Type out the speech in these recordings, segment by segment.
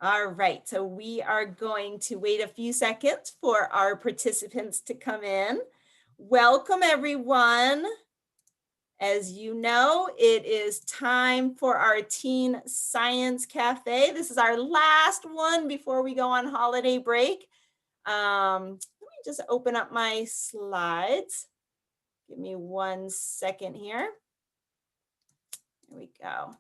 All right, so we are going to wait a few seconds for our participants to come in. Welcome, everyone. As you know, it is time for our Teen Science Cafe. This is our last one before we go on holiday break. Let me just open up my slides. Give me 1 second here. There we go.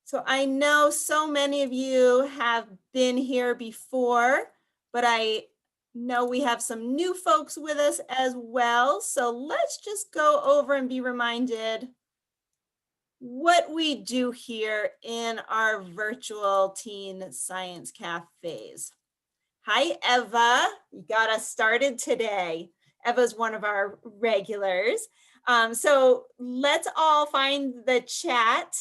So I know so many of you have been here before, but I know we have some new folks with us as well. So let's just go over and be reminded what we do here in our virtual Teen Science Cafes. Hi, Eva. You got us started today. Eva's one of our regulars. So let's all find the chat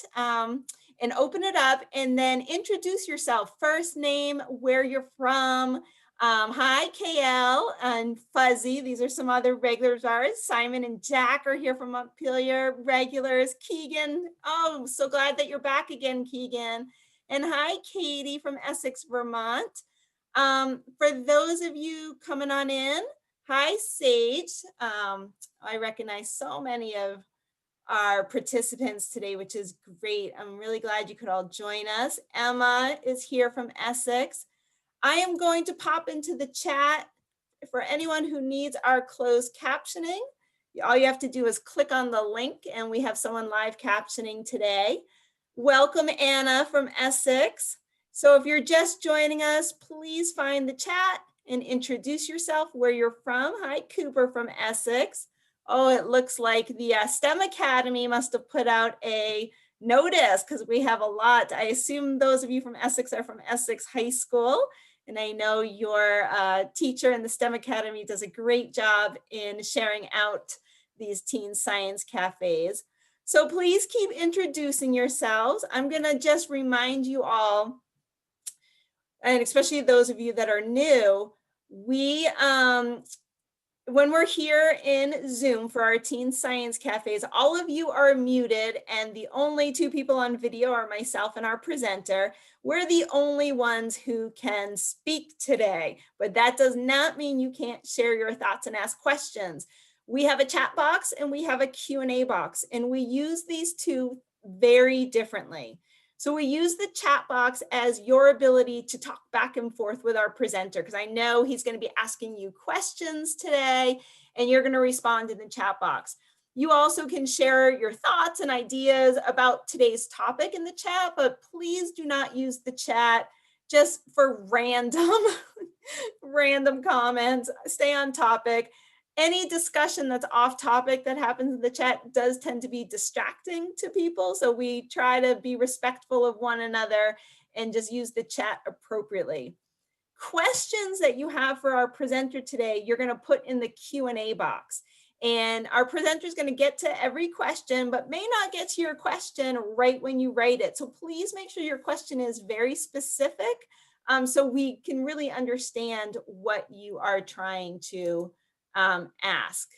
and open it up and then introduce yourself. First name, where you're from. Hi, KL and Fuzzy. These are some other regulars of ours. Simon and Jack are here from Montpelier, regulars. Keegan, oh, so glad that you're back again, Keegan. And hi, Katie from Essex, Vermont. For those of you coming on in, hi, Sage. I recognize so many of our participants today, which is great. I'm really glad you could all join us. Emma is here from Essex. I am going to pop into the chat for anyone who needs our closed captioning. All you have to do is click on the link and we have someone live captioning today. Welcome, Anna from Essex. So if you're just joining us, please find the chat and introduce yourself, where you're from. Hi, Cooper from Essex. Oh, it looks like the STEM Academy must have put out a notice because we have a lot. I assume those of you from Essex are from Essex High School. And I know your teacher in the STEM Academy does a great job in sharing out these Teen Science Cafes. So please keep introducing yourselves. I'm gonna just remind you all, and especially those of you that are new, we, when we're here in Zoom for our Teen Science Cafes, all of you are muted and the only two people on video are myself and our presenter. We're the only ones who can speak today, but that does not mean you can't share your thoughts and ask questions. We have a chat box and we have a Q&A box, and we use these two very differently. So we use the chat box as your ability to talk back and forth with our presenter, because I know he's going to be asking you questions today and you're going to respond in the chat box. You also can share your thoughts and ideas about today's topic in the chat, but please do not use the chat just for random comments. Stay on topic. Any discussion that's off topic that happens in the chat does tend to be distracting to people. So we try to be respectful of one another and just use the chat appropriately. Questions that you have for our presenter today, you're going to put in the Q&A box. And our presenter is going to get to every question, but may not get to your question right when you write it. So please make sure your question is very specific so we can really understand what you are trying to ask.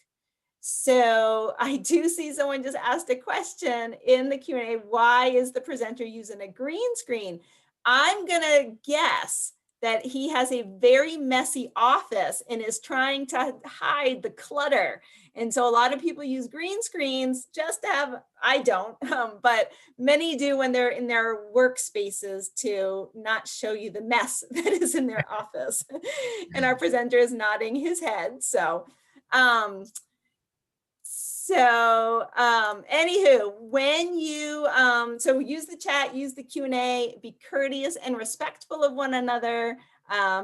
So I do see someone just asked a question in the Q&A. Why is the presenter using a green screen? I'm gonna guess that he has a very messy office and is trying to hide the clutter. And so a lot of people use green screens just to have, I don't, but many do when they're in their workspaces to not show you the mess that is in their office. And our presenter is nodding his head. So, anywho, when you, so use the chat, use the Q&A, be courteous and respectful of one another.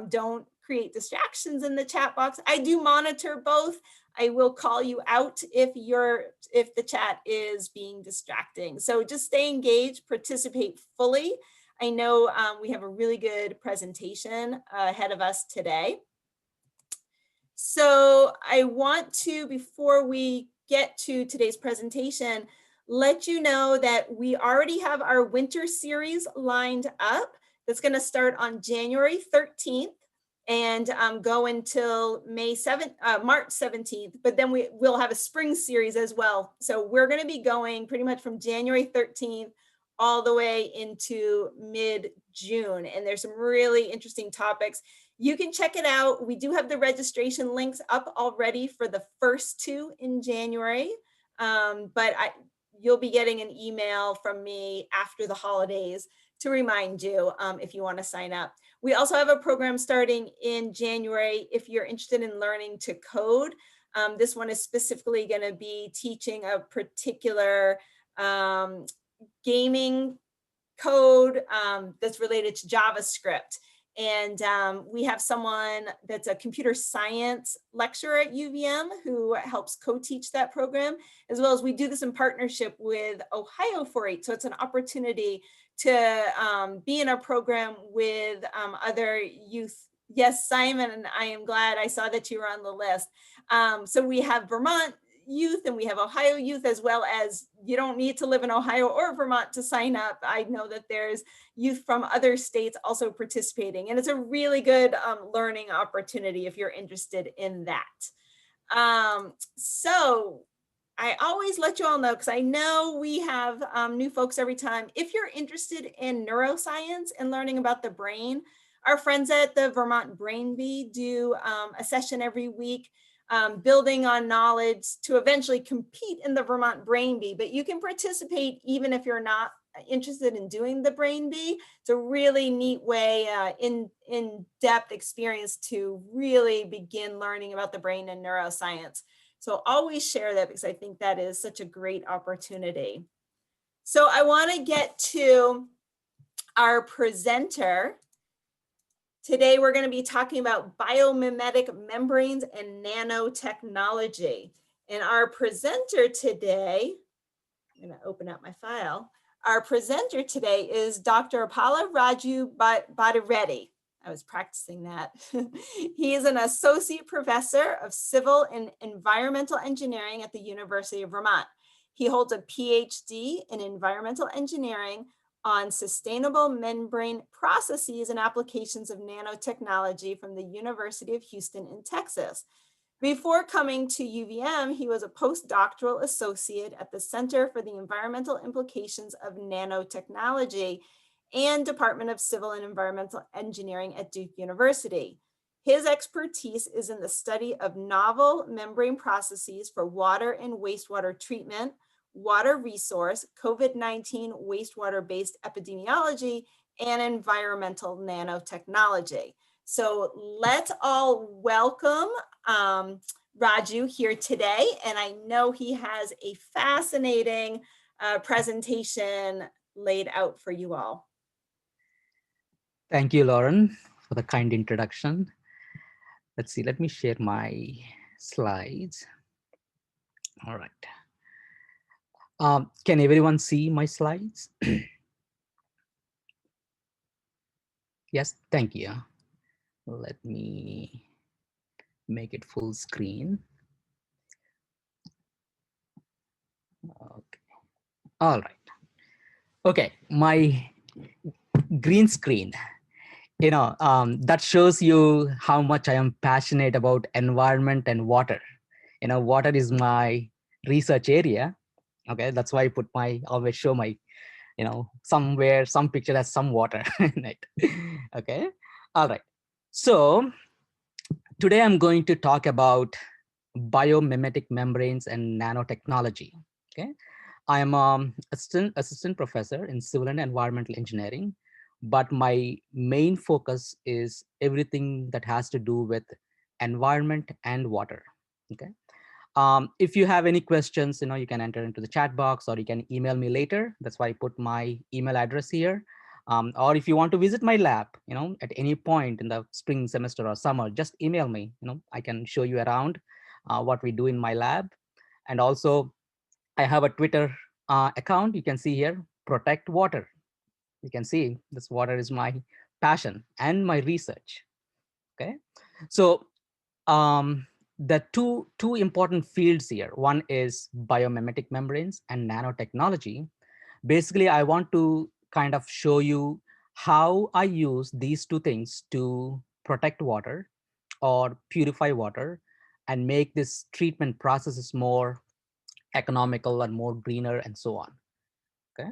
Don't create distractions in the chat box. I do monitor both. I will call you out if the chat is being distracting. So just stay engaged, participate fully. I know we have a really good presentation ahead of us today. So I want to, before we get to today's presentation, let you know that we already have our winter series lined up. That's going to start on January 13th and go until March 17th, but then we'll have a spring series as well. So we're going to be going pretty much from January 13th all the way into mid-June. And there's some really interesting topics. You can check it out. We do have the registration links up already for the first 2 in January. But you'll be getting an email from me after the holidays to remind you if you want to sign up. We also have a program starting in January if you're interested in learning to code. This one is specifically going to be teaching a particular gaming code that's related to JavaScript. And we have someone that's a computer science lecturer at UVM who helps co-teach that program, as well as we do this in partnership with Ohio 4-H. So it's an opportunity to be in a program with other youth. Yes, Simon, and I am glad I saw that you were on the list. So we have Vermont youth and we have Ohio youth, as well as you don't need to live in Ohio or Vermont to sign up. I know that there's youth from other states also participating, and it's a really good learning opportunity if you're interested in that. So I always let you all know, because I know we have new folks every time. If you're interested in neuroscience and learning about the brain, our friends at the Vermont Brain Bee do a session every week, building on knowledge to eventually compete in the Vermont Brain Bee. But you can participate even if you're not interested in doing the Brain Bee. It's a really neat way, in-depth experience to really begin learning about the brain and neuroscience. So always share that, because I think that is such a great opportunity. So I want to get to our presenter. Today, we're going to be talking about biomimetic membranes and nanotechnology. And our presenter today, I'm going to open up my file. Our presenter today is Dr. Appala Raju Bhadireddy. I was practicing that. He is an associate professor of civil and environmental engineering at the University of Vermont. He holds a PhD in environmental engineering on sustainable membrane processes and applications of nanotechnology from the University of Houston in Texas. Before coming to UVM, he was a postdoctoral associate at the Center for the Environmental Implications of Nanotechnology and Department of Civil and Environmental Engineering at Duke University. His expertise is in the study of novel membrane processes for water and wastewater treatment, water resource, COVID-19 wastewater-based epidemiology, and environmental nanotechnology. So let's all welcome Raju here today. And I know he has a fascinating presentation laid out for you all. Thank you, Lauren, for the kind introduction. Let's see, let me share my slides. All right. Can everyone see my slides? Yes, thank you. Let me make it full screen. Okay. All right. Okay, my green screen. That shows you how much I am passionate about environment and water. Water is my research area. Okay, that's why I always show my, somewhere, some picture has some water in it. Okay, all right. So today I'm going to talk about biomimetic membranes and nanotechnology. Okay, I am assistant professor in civil and environmental engineering, but my main focus is everything that has to do with environment and water. Okay. If you have any questions, you can enter into the chat box, or you can email me later. That's why I put my email address here. Or if you want to visit my lab, at any point in the spring semester or summer, just email me. I can show you around what we do in my lab. And also, I have a Twitter account. You can see here, Protect Water. You can see this water is my passion and my research. Okay, so the two important fields here. One is biomimetic membranes and nanotechnology. Basically, I want to kind of show you how I use these two things to protect water or purify water and make this treatment processes more economical and more greener and so on. Okay.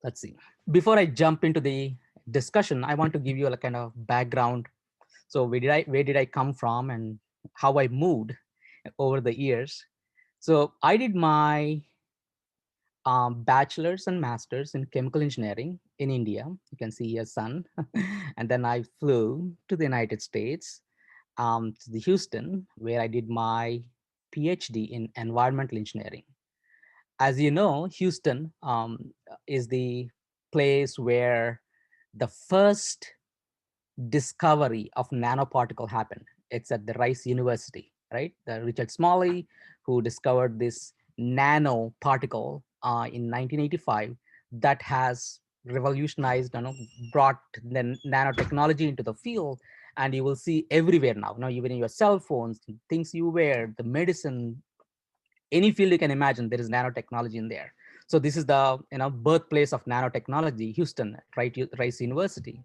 let's see. Before I jump into the discussion, I want to give you a kind of background. So where did I come from and how I moved over the years. So I did my bachelor's and master's in chemical engineering in India. You can see here, son. And then I flew to the United States, to the Houston, where I did my PhD in environmental engineering. As you know, Houston is the place where the first discovery of nanoparticle happened. It's at the Rice University, right? The Richard Smalley, who discovered this nanoparticle in 1985, that has revolutionized, brought the nanotechnology into the field. And you will see everywhere now, even in your cell phones, things you wear, the medicine, any field you can imagine, there is nanotechnology in there. So this is the birthplace of nanotechnology, Houston, right? Rice University.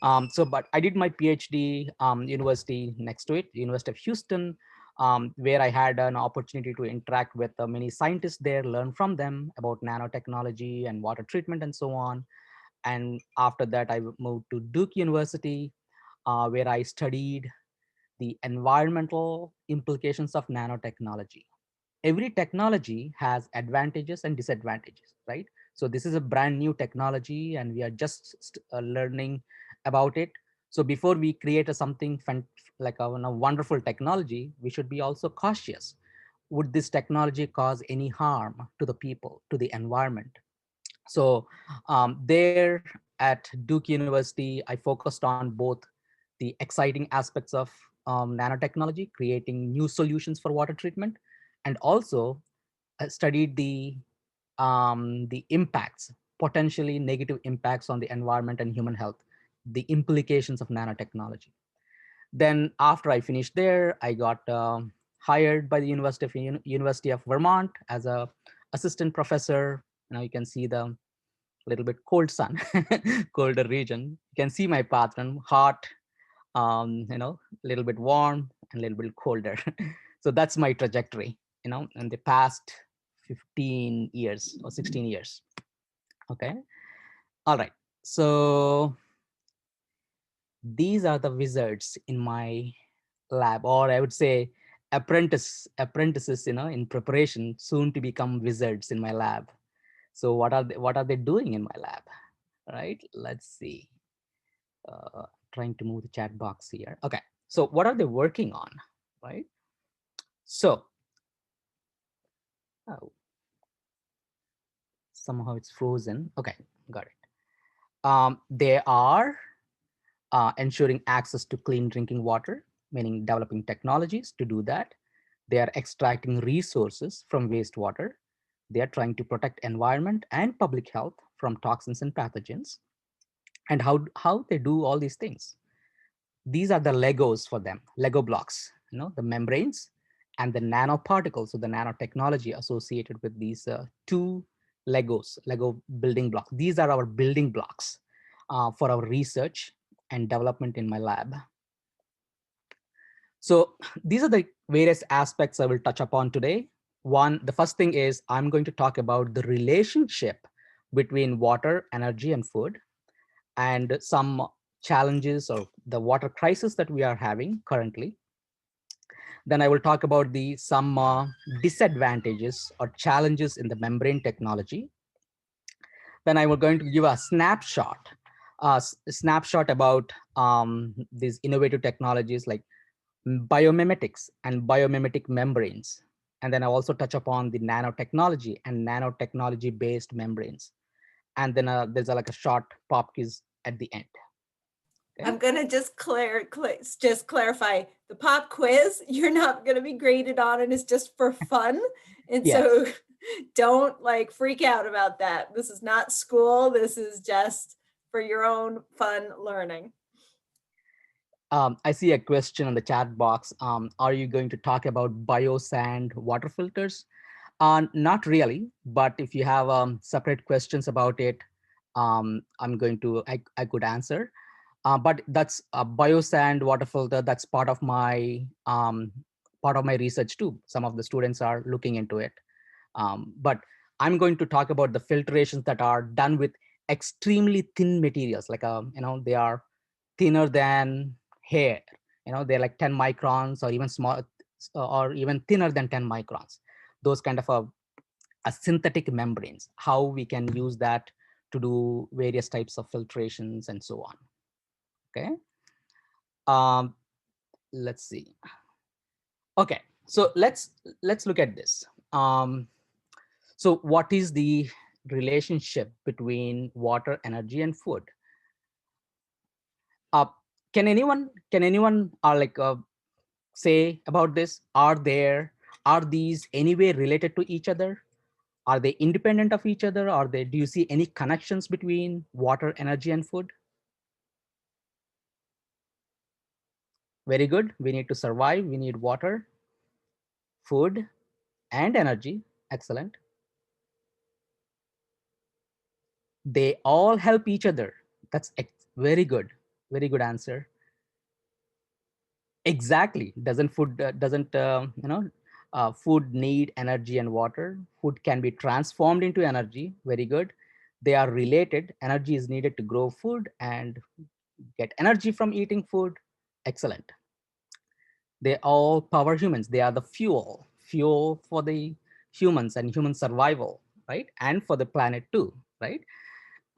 But I did my PhD university next to it, University of Houston, where I had an opportunity to interact with many scientists there, learn from them about nanotechnology and water treatment and so on. And after that, I moved to Duke University, where I studied the environmental implications of nanotechnology. Every technology has advantages and disadvantages, right? So this is a brand new technology and we are just learning about it. So before we create something like a wonderful technology, we should be also cautious. Would this technology cause any harm to the people, to the environment? So there at Duke University, I focused on both the exciting aspects of nanotechnology, creating new solutions for water treatment, and also studied the impacts, potentially negative impacts on the environment and human health, the implications of nanotechnology. Then after I finished there, I got hired by the University of Vermont as a assistant professor. Now you can see the little bit cold sun, colder region. You can see my pattern, hot, a little bit warm and a little bit colder. So that's my trajectory, in the past 15 years or 16 years. Okay. All right. So these are the wizards in my lab, or I would say apprentices, in preparation, soon to become wizards in my lab. So what are they doing in my lab? Right. Let's see. Trying to move the chat box here. Okay. So what are they working on? Right. So oh, somehow it's frozen. Okay. Got it. They are ensuring access to clean drinking water, meaning developing technologies to do that. They are extracting resources from wastewater. They are trying to protect environment and public health from toxins and pathogens. And how they do all these things? These are the Legos for them, Lego blocks, the membranes and the nanoparticles, so the nanotechnology associated with these two Lego building blocks. These are our building blocks for our research and development in my lab. So these are the various aspects I will touch upon today. The first thing is I'm going to talk about the relationship between water, energy, and food, and some challenges or the water crisis that we are having currently. Then I will talk about some disadvantages or challenges in the membrane technology. Then I will going to give a snapshot about these innovative technologies like biomimetics and biomimetic membranes. And then I also touch upon the nanotechnology and nanotechnology based membranes. And then there's like a short pop quiz at the end. Okay. I'm gonna just clarify the pop quiz. You're not gonna be graded on it. It's just for fun, and Yes. so don't like freak out about that. This is not school. This is just for your own fun learning. I see a question on the chat box. Are you going to talk about biosand water filters? Not really, but if you have separate questions about it, I could answer. But that's a biosand water filter. That's part of my research too. Some of the students are looking into it. But I'm going to talk about the filtrations that are done with extremely thin materials, like they are thinner than hair. They're like 10 microns or even small, or even thinner than 10 microns. Those kind of a synthetic membranes, how we can use that to do various types of filtrations and so on. Okay. um, let's see. Okay, so let's look at this. So what is the relationship between water, energy, and food? uh, can anyone say about this? Are these anyway related to each other? Are they independent of each other? Do you see any connections between water, energy, and food? Very good. We need to survive. We need water, food, and energy. Excellent. They all help each other. Very good. Very good answer. Exactly. Doesn't food need energy and water? Food can be transformed into energy. Very good. They are related. Energy is needed to grow food and get energy from eating food. Excellent. They all power humans. They are the fuel for the humans and human survival, right? And for the planet too, right?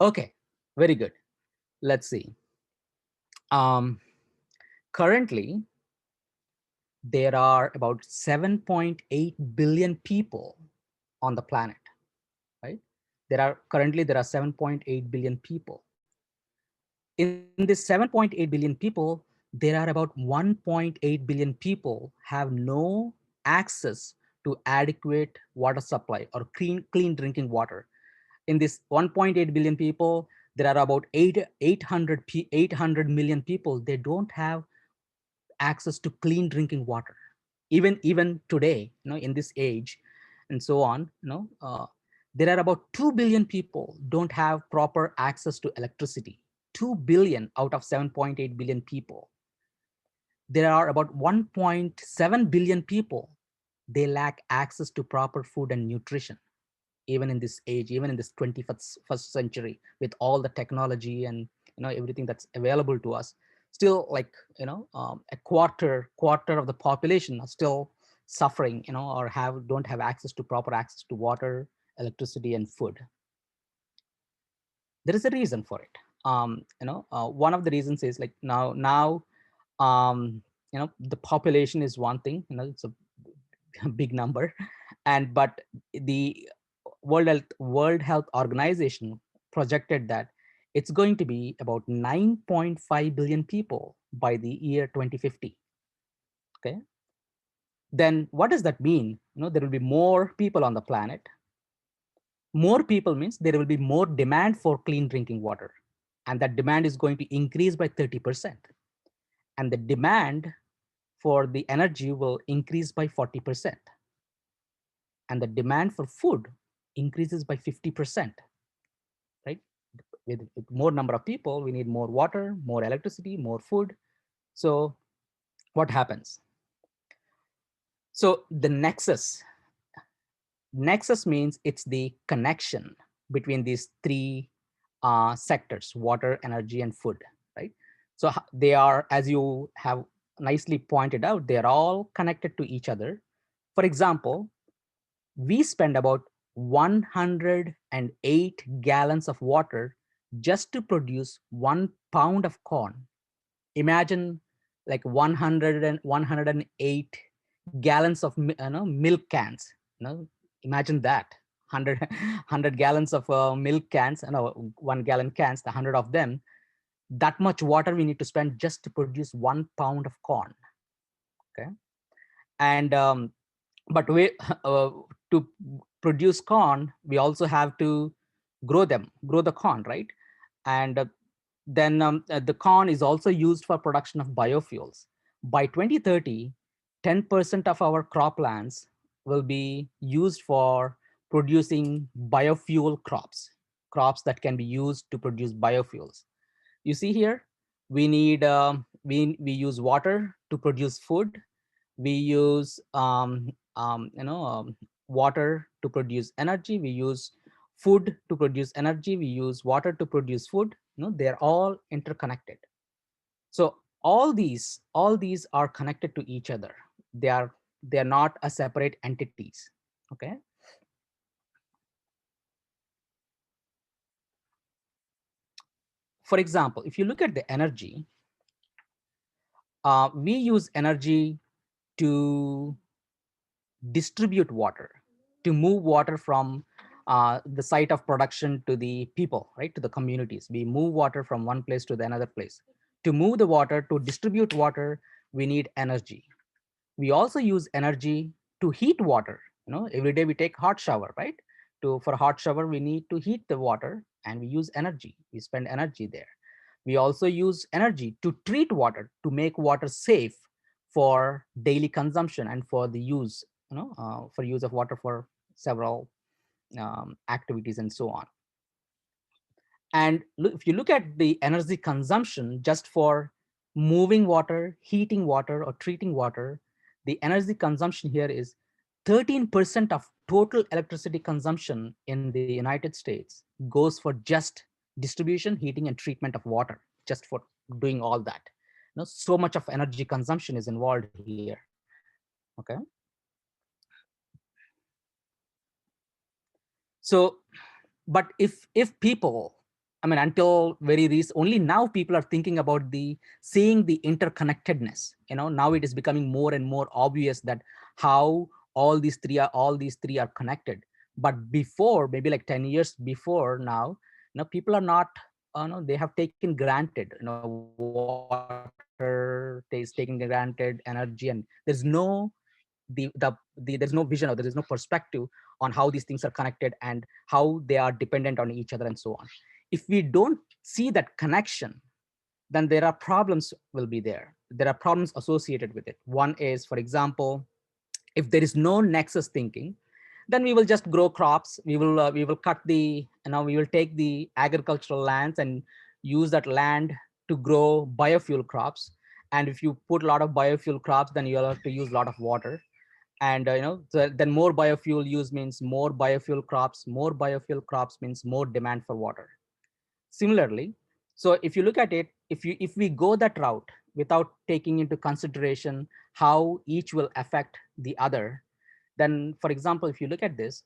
Okay, very good. Let's see. Um, Currently, there are about 7.8 billion people on the planet, right? There are 7.8 billion people. In this 7.8 billion people, there are about 1.8 billion people have no access to adequate water supply or clean drinking water. In this 1.8 billion people, there are about 800 million people. They don't have access to clean drinking water. Even today, in this age, and so on, there are about 2 billion people don't have proper access to electricity. 2 billion out of 7.8 billion people. There are about 1.7 billion people, they lack access to proper food and nutrition. Even in this age, even in this 21st century, with all the technology and everything that's available to us, still, like, a quarter of the population are still suffering, or don't have proper access to water, electricity, and food. There is a reason for it. One of the reasons is, like, now um, the population is one thing. It's a big number, but the World Health Organization projected that it's going to be about 9.5 billion people by the year 2050. Okay, then what does that mean? There will be more people on the planet. More people means there will be more demand for clean drinking water, and that demand is going to increase by 30%. And the demand for the energy will increase by 40%. And the demand for food increases by 50%, right? With more number of people, we need more water, more electricity, more food. So what happens? So the nexus means it's the connection between these three sectors: water, energy, and food, right? So they are, as you have nicely pointed out, they are all connected to each other. For example, we spend about 108 gallons of water just to produce 1 pound of corn. Imagine, like, 108 gallons of milk cans. Imagine that. 100 gallons of milk cans, 1 gallon cans, the 100 of them. That much water we need to spend just to produce 1 pound of corn. Okay, and but we to produce corn, we also have to grow the corn, right? And then the corn is also used for production of biofuels. By 2030, 10% of our croplands will be used for producing biofuel crops that can be used to produce biofuels. You see here, we need we use water to produce food. We use water to produce energy. We use food to produce energy, we use water to produce food. They're all interconnected. So all these are connected to each other. They are not a separate entities. Okay. For example, if you look at the energy, we use energy to distribute water, to move water from the site of production to the people, right, to the communities. We move water from one place to the another place. To move the water, to distribute water, we need energy. We also use energy to heat water. Every day we take hot shower, right? For a hot shower, we need to heat the water, and we use energy. We spend energy there. We also use energy to treat water, to make water safe for daily consumption and for the use, for use of water for several activities and so on. And if you look at the energy consumption just for moving water, heating water, or treating water, the energy consumption here is 13% of total electricity consumption in the United States goes for just distribution, heating, and treatment of water, just for doing all that. So much of energy consumption is involved here. Okay. So but if people, I mean, until very recent, only now people are thinking about seeing the interconnectedness. Now it is becoming more and more obvious that how all these three are connected. But before, maybe like 10 years before now, people are not, they have taken granted, water is taken granted, energy, and there's no there's no vision, or there is no perspective on how these things are connected and how they are dependent on each other and so on. If we don't see that connection, then there are problems will be there. There are problems associated with it. One is, for example, if there is no nexus thinking, then we will just grow crops. We will cut the, we will take the agricultural lands and use that land to grow biofuel crops. And if you put a lot of biofuel crops, then you'll have to use a lot of water. And then more biofuel use means more biofuel crops. More biofuel crops means more demand for water. Similarly, so if you look at it, if we go that route without taking into consideration how each will affect the other, then, for example, if you look at this,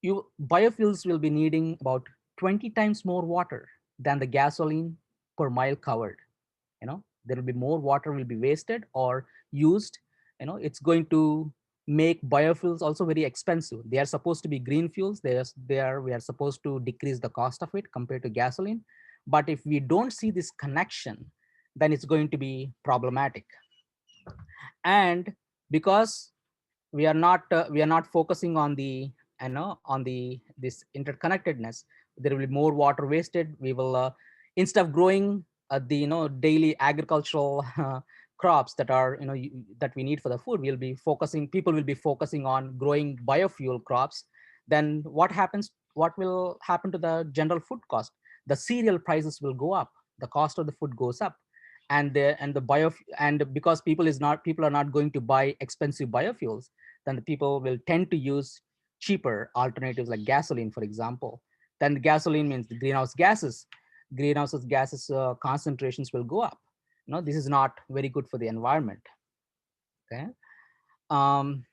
biofuels will be needing about 20 times more water than the gasoline per mile covered. There will be more water will be wasted or used. It's going to make biofuels also very expensive. They are supposed to be green fuels. We are supposed to decrease the cost of it compared to gasoline. But if we don't see this connection, then it's going to be problematic. And because we are not focusing on the, on this interconnectedness, there will be more water wasted. We will, instead of growing the, daily agricultural crops that are, that we need for the food, people will be focusing on growing biofuel crops. Then what will happen to the general food cost? The cereal prices will go up, the cost of the food goes up. And because people are not going to buy expensive biofuels, then the people will tend to use cheaper alternatives like gasoline, for example. Then the gasoline means the greenhouse gases concentrations will go up. This is not very good for the environment. Okay. um,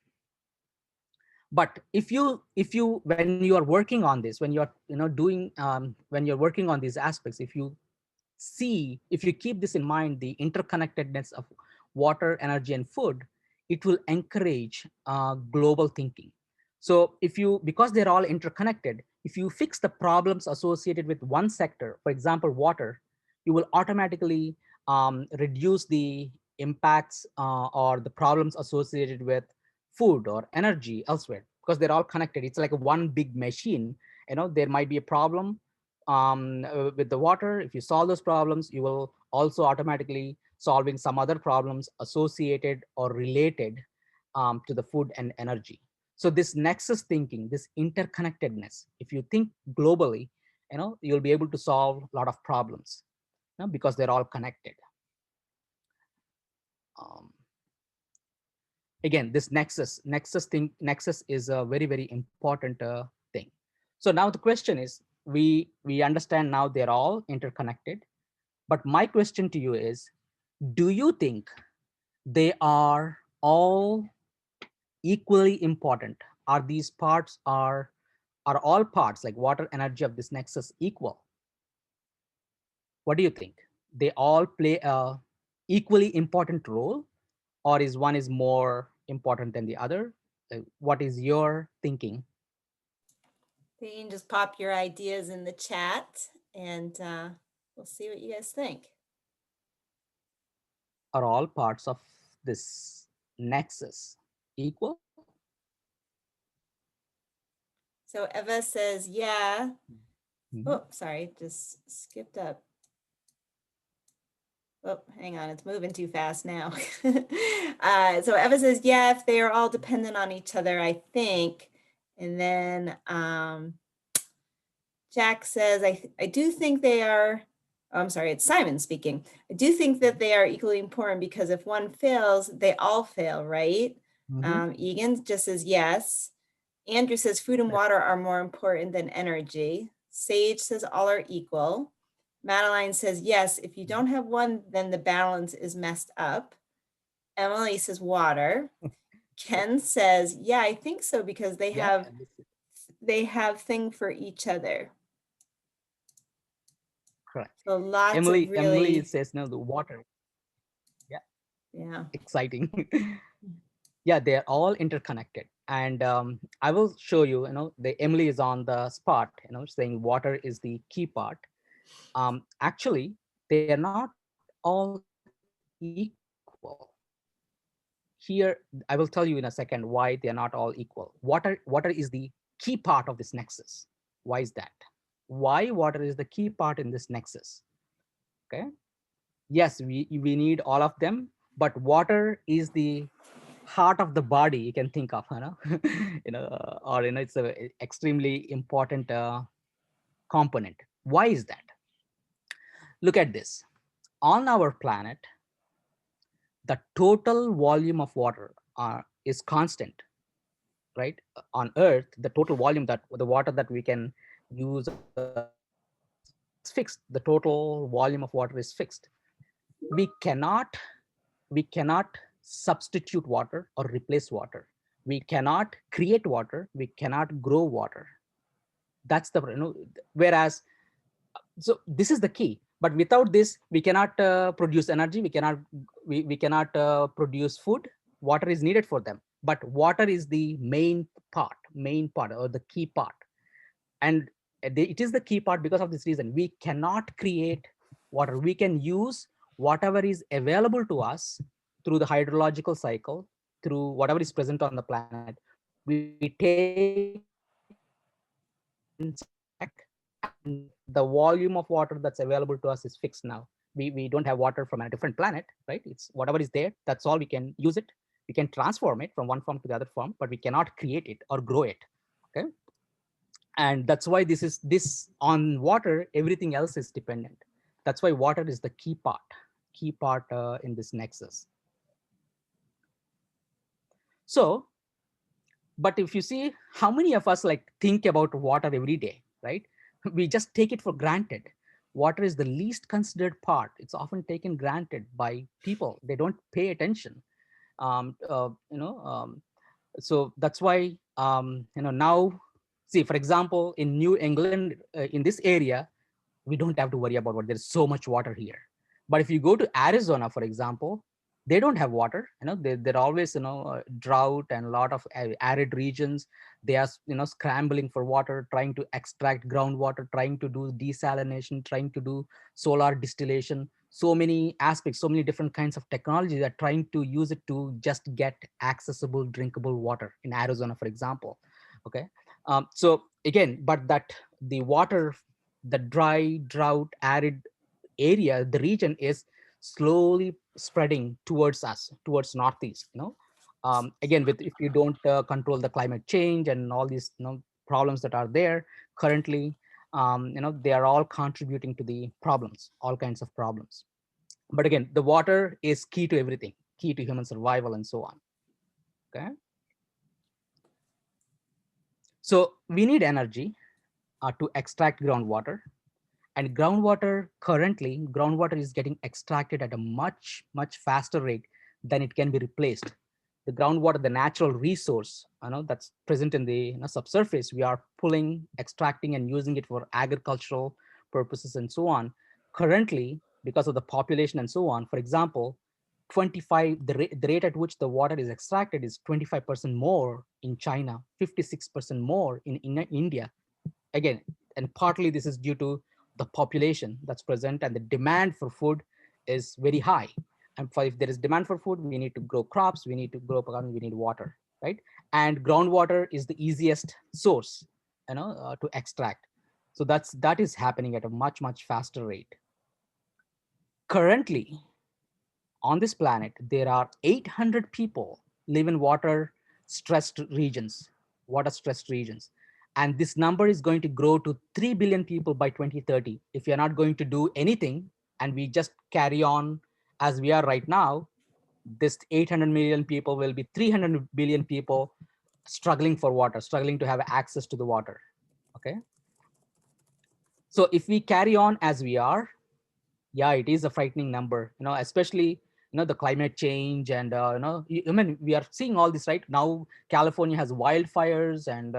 but if you when you are working on this, when you're doing when you're working on these aspects, if you keep this in mind, the interconnectedness of water, energy, and food, it will encourage global thinking. So because they're all interconnected, if you fix the problems associated with one sector, for example, water, you will automatically reduce the impacts or the problems associated with food or energy elsewhere, because they're all connected. It's like a one big machine. There might be a problem with the water. If you solve those problems, you will also automatically solving some other problems associated or related to the food and energy. So this nexus thinking, this interconnectedness, if you think globally, you'll be able to solve a lot of problems, because they're all connected. Um, Again, this nexus is a very, very important thing. So now the question is, we understand now they're all interconnected. But my question to you is, do you think they are all equally important? Are these parts are all parts like water energy of this nexus equal? What do you think? They all play a equally important role, or is one is more important than the other? What is your thinking? You can just pop your ideas in the chat and we'll see what you guys think. Are all parts of this nexus equal? So Eva says, yeah. Mhm. Oh, sorry, just skipped up. Oh, hang on, it's moving too fast now. So Eva says, yeah, if they are all dependent on each other, I think. And then Jack says, I do think they are, oh, I'm sorry, it's Simon speaking. I do think that they are equally important because if one fails, they all fail, right? Egan just says yes. Andrew says food and water are more important than energy. Sage says all are equal. Madeline says, yes, if you don't have one, then the balance is messed up. Emily says water. Ken says, yeah, I think so because they have thing for each other. Correct. So lots Emily of really, says no, the water. Yeah, yeah. exciting. Yeah, they're all interconnected. And I will show you, the Emily is on the spot, saying water is the key part. Actually, they are not all equal. Here, I will tell you in a second why they are not all equal. Water is the key part of this nexus. Why is that? Why water is the key part in this nexus? Okay. Yes, we need all of them, but water is the heart of the body, you can think of, or it's a extremely important component. Why is that? Look at this. On our planet, the total volume of water is constant, right? On Earth, the total volume, that the water that we can use or consume, it's fixed. The total volume of water is fixed. We cannot substitute water or replace water. We cannot create water. We cannot grow water. That's the, whereas, so this is the key. But without this, we cannot produce energy. We cannot produce food. Water is needed for them. But water is the main part or the key part. And it is the key part because of this reason. We cannot create water. We can use whatever is available to us through the hydrological cycle, through whatever is present on the planet. We take in spec, and the volume of water that's available to us is fixed now. We don't have water from a different planet, right? It's whatever is there, that's all. We can use it. We can transform it from one form to the other form, but we cannot create it or grow it. Okay. And that's why this on water, everything else is dependent. That's why water is the key part in this nexus. So, but if you see how many of us like think about water every day, right? We just take it for granted. Water is the least considered part. It's often taken granted by people. They don't pay attention. um, uh, you know um, so that's why now, see, for example, in New England, in this area, we don't have to worry about what, there's so much water here. But if you go to Arizona, for example, they don't have water. They're always drought and a lot of arid regions. They are scrambling for water, trying to extract groundwater, trying to do desalination, trying to do solar distillation. So many aspects, so many different kinds of technology that trying to use it to just get accessible drinkable water in Arizona, for example. Okay. So again, but that the water, the dry, drought, arid area, the region is slowly spreading towards us, towards northeast. Again, with if you don't control the climate change and all these problems that are there currently, they are all contributing to the problems, all kinds of problems. But again, the water is key to everything, key to human survival and so on. Okay. So we need energy. to extract groundwater. And groundwater is getting extracted at a much faster rate than it can be replaced. The groundwater, the natural resource, that's present in the subsurface, we are pulling, extracting, and using it for agricultural purposes and so on. Currently, because of the population and so on, for example, the rate at which the water is extracted is 25% more in China, 56% more in India. Again, and partly this is due to the population that's present, and the demand for food is very high. And if there is demand for food, we need to grow crops, we need to grow, we need water, right? And groundwater is the easiest source, to extract. So that is happening at a much faster rate. Currently, on this planet, there are 800 people live in water stressed regions. And this number is going to grow to 3 billion people by 2030. If you're not going to do anything and we just carry on as we are right now, this 800 million people will be 300 billion people struggling for water, struggling to have access to the water. Okay. So if we carry on as we are, yeah, it is a frightening number, especially the climate change. And I mean, we are seeing all this right now. California has wildfires and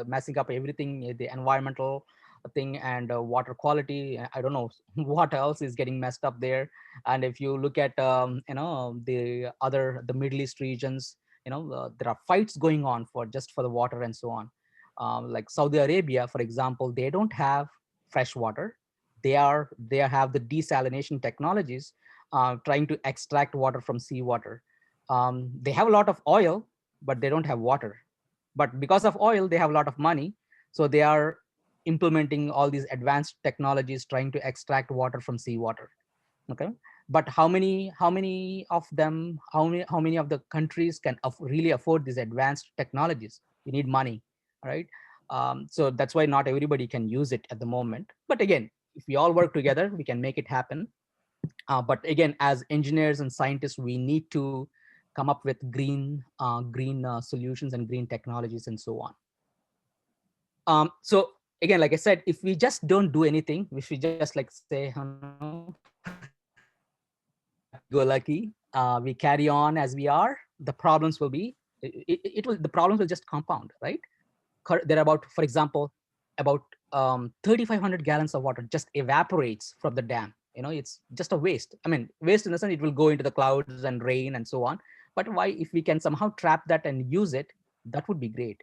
messing up everything, the environmental thing, and water quality. I don't know what else is getting messed up there. And if you look at the Middle East regions, there are fights going on for the water and so on. Like Saudi Arabia, for example, they don't have fresh water. They have the desalination technologies, trying to extract water from seawater. They have a lot of oil, but they don't have water. But because of oil, they have a lot of money, so they are implementing all these advanced technologies trying to extract water from seawater. Okay, but how many of the countries can really afford these advanced technologies? You need money, right? So that's why not everybody can use it at the moment. But again, if we all work together, we can make it happen. But again, as engineers and scientists, we need to come up with green solutions and green technologies and so on. So again, like I said, if we just don't do anything, if we just like say, happy-go-lucky, we carry on as we are, the problems will be, the problems will just compound, right? There are about, for example, about 3,500 gallons of water just evaporates from the dam. It's just a waste. I mean, waste in the sense it will go into the clouds and rain and so on. But why, if we can somehow trap that and use it, that would be great.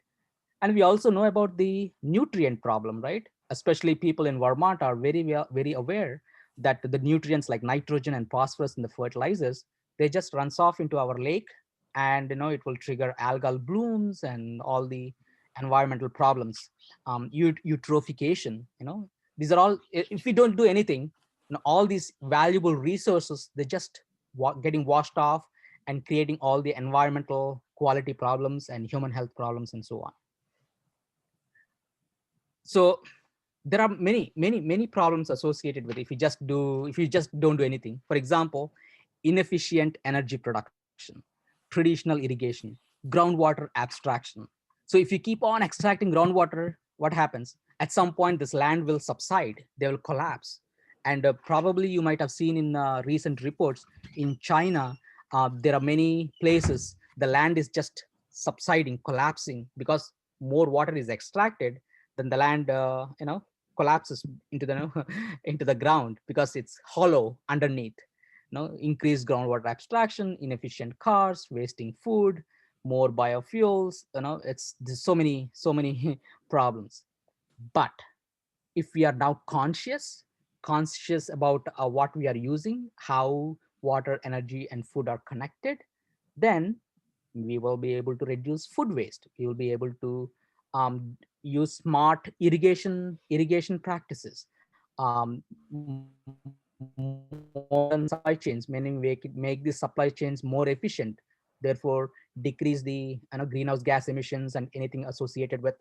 And we also know about the nutrient problem, right? Especially people in Vermont are very aware that the nutrients like nitrogen and phosphorus in the fertilizers, they just runs off into our lake, and it will trigger algal blooms and all the environmental problems. Eutrophication, these are all, if we don't do anything, all these valuable resources, they just getting washed off and creating all the environmental quality problems and human health problems and so on. So there are many problems associated with it if you just don't do anything. For example, inefficient energy production, traditional irrigation, groundwater abstraction. So if you keep on extracting groundwater, what happens? At some point, this land will subside, they will collapse. And probably you might have seen in recent reports in China, there are many places the land is just subsiding, collapsing, because more water is extracted, then the land collapses into the into the ground because it's hollow underneath. Increased groundwater abstraction, inefficient cars, wasting food, more biofuels. There's so many problems. But if we are now conscious about what we are using, how water, energy, and food are connected, then we will be able to reduce food waste. We will be able to use smart irrigation practices, modern supply chains, meaning make these supply chains more efficient, therefore decrease the greenhouse gas emissions and anything associated with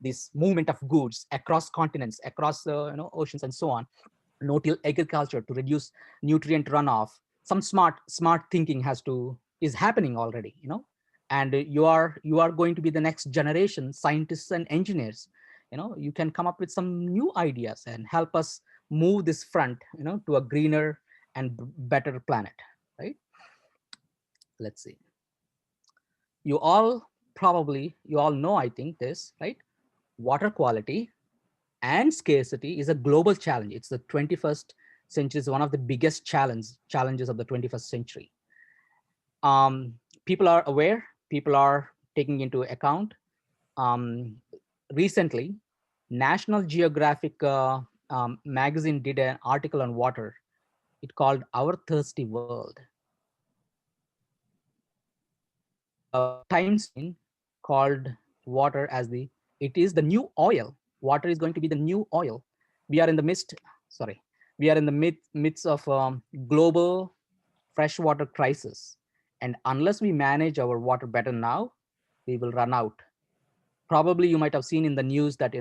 this movement of goods across continents, across oceans and so on. No-till agriculture to reduce nutrient runoff. Some smart thinking is happening already. And you are going to be the next generation scientists and engineers. you can come up with some new ideas and help us move this front, to a greener and better planet, right? Let's see. You all know, I think this, right? Water quality and scarcity is a global challenge. It's the 21st century, is one of the biggest challenges of the 21st century. People are aware, people are taking into account. Um, Recently, National Geographic magazine did an article on water. It called Our Thirsty World. The Times called water as it is the new oil. Water is going to be the new oil. We are in the sorry, we are in the midst of global freshwater crisis. And unless we manage our water better now, we will run out. Probably you might have seen in the news that,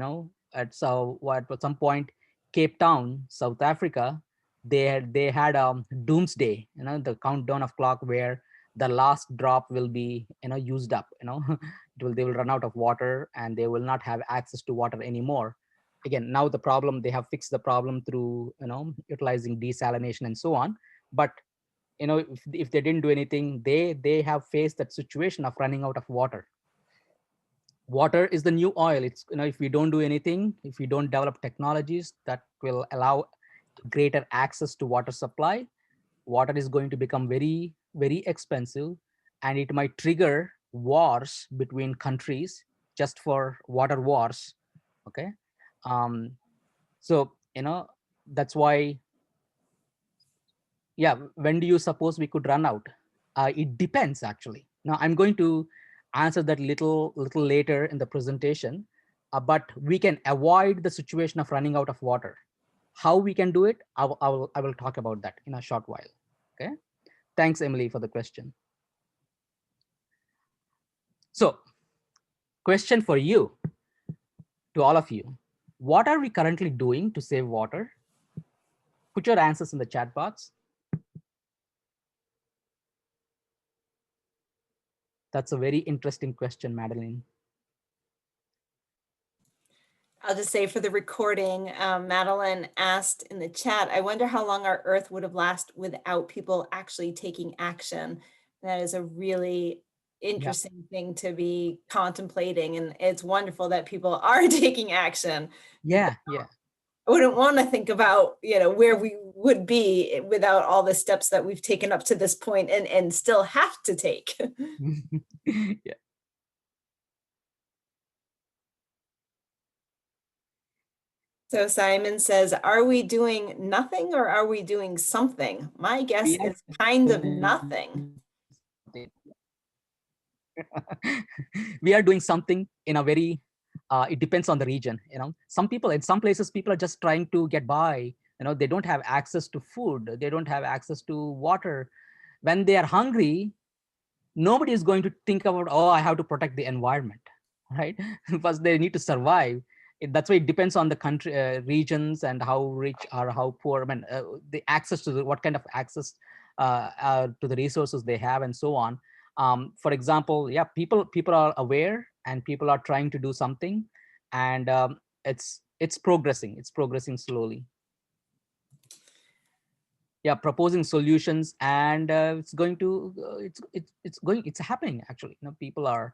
at some point, Cape Town, South Africa, they had doomsday, the countdown of clock where the last drop will be, used up, they will run out of water and they will not have access to water anymore. Again, now they have fixed the problem through, utilizing desalination and so on. But if they didn't do anything, they have faced that situation of running out of water. Water is the new oil. It's, if we don't do anything, if we don't develop technologies that will allow greater access to water supply, water is going to become very, very expensive, and it might trigger wars between countries just for water wars. Okay. um so that's why, yeah, when do you suppose we could run out? It depends, actually. Now I'm going to answer that little later in the presentation, but we can avoid the situation of running out of water. How we can do it, I will talk about that in a short while. Okay. Thanks, Emily, for the question. So, question for you, to all of you: what are we currently doing to save water? Put your answers in the chat box. That's a very interesting question, Madeline. I'll just say for the recording, Madeline asked in the chat, I wonder how long our Earth would have lasted without people actually taking action. That is a really interesting thing to be contemplating. And it's wonderful that people are taking action. Yeah. I wouldn't want to think about, where we would be without all the steps that we've taken up to this point and still have to take. Yeah. So Simon says, are we doing nothing or are we doing something? My guess is kind of nothing. We are doing something in a very, it depends on the region. Some people in some places, people are just trying to get by. They don't have access to food, they don't have access to water. When they are hungry, nobody is going to think about, oh, I have to protect the environment, right? First they need to survive. That's why it depends on the country, regions, and how rich or how poor, I mean, the access to what kind of access to the resources they have, and so on. For example, yeah, people are aware and people are trying to do something, and it's progressing slowly. Yeah, proposing solutions, and it's going to it's happening, actually. People are,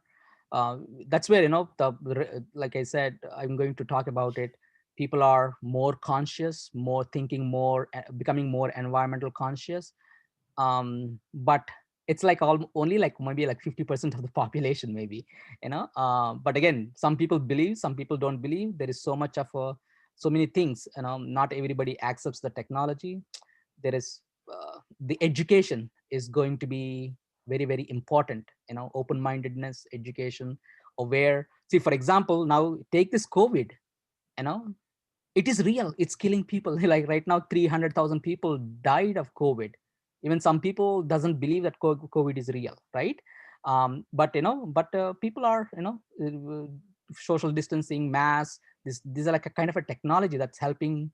uh, that's where, like I said, I'm going to talk about it. People are more conscious, more thinking, more becoming more environmental conscious. But it's like only like maybe like 50% of the population, maybe. But again, some people believe, some people don't believe. There is so much of so many things. Not everybody accepts the technology. There is, the education is going to be very, very important. Open-mindedness, education, aware. See, for example, now take this COVID. you know it is real, it's killing people. Like right now, 300,000 people died of COVID. Even some people doesn't believe that COVID is real, right? But people are, social distancing, mass, these are like a kind of a technology that's helping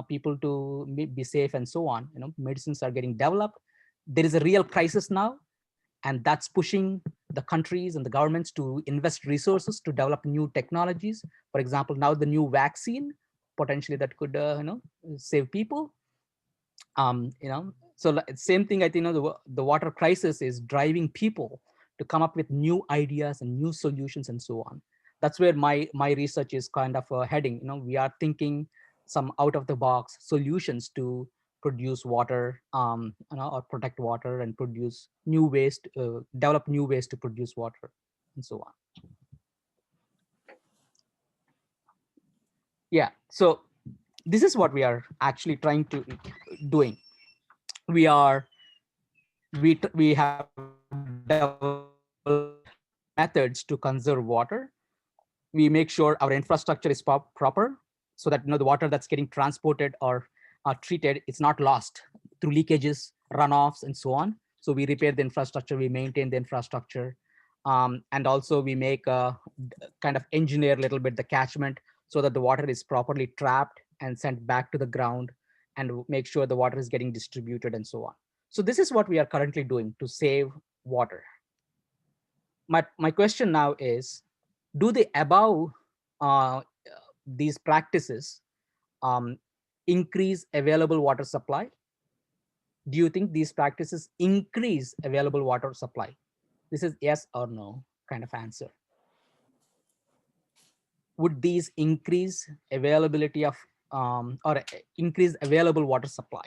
people to be safe, and so on. Medicines are getting developed. There is a real crisis now, and that's pushing the countries and the governments to invest resources to develop new technologies. For example, now the new vaccine potentially that could save people. So same thing. I think the water crisis is driving people to come up with new ideas and new solutions and so on. That's where my research is kind of heading. We are thinking some out of the box solutions to produce water, or protect water and produce new ways, develop new ways to produce water and so on. Yeah. So this is what we are actually trying to doing. We are we have developed methods to conserve water. We make sure our infrastructure is proper, so that the water that's getting transported or treated, it's not lost through leakages, runoffs, and so on. So we repair the infrastructure, we maintain the infrastructure, and also we make kind of engineer a little bit the catchment so that the water is properly trapped and sent back to the ground, and make sure the water is getting distributed and so on. So this is what we are currently doing to save water. My question now is, do the above these practices um, increase available water supply? Do you think these practices increase available water supply? This is yes or no kind of answer. Would these increase availability of or increase available water supply?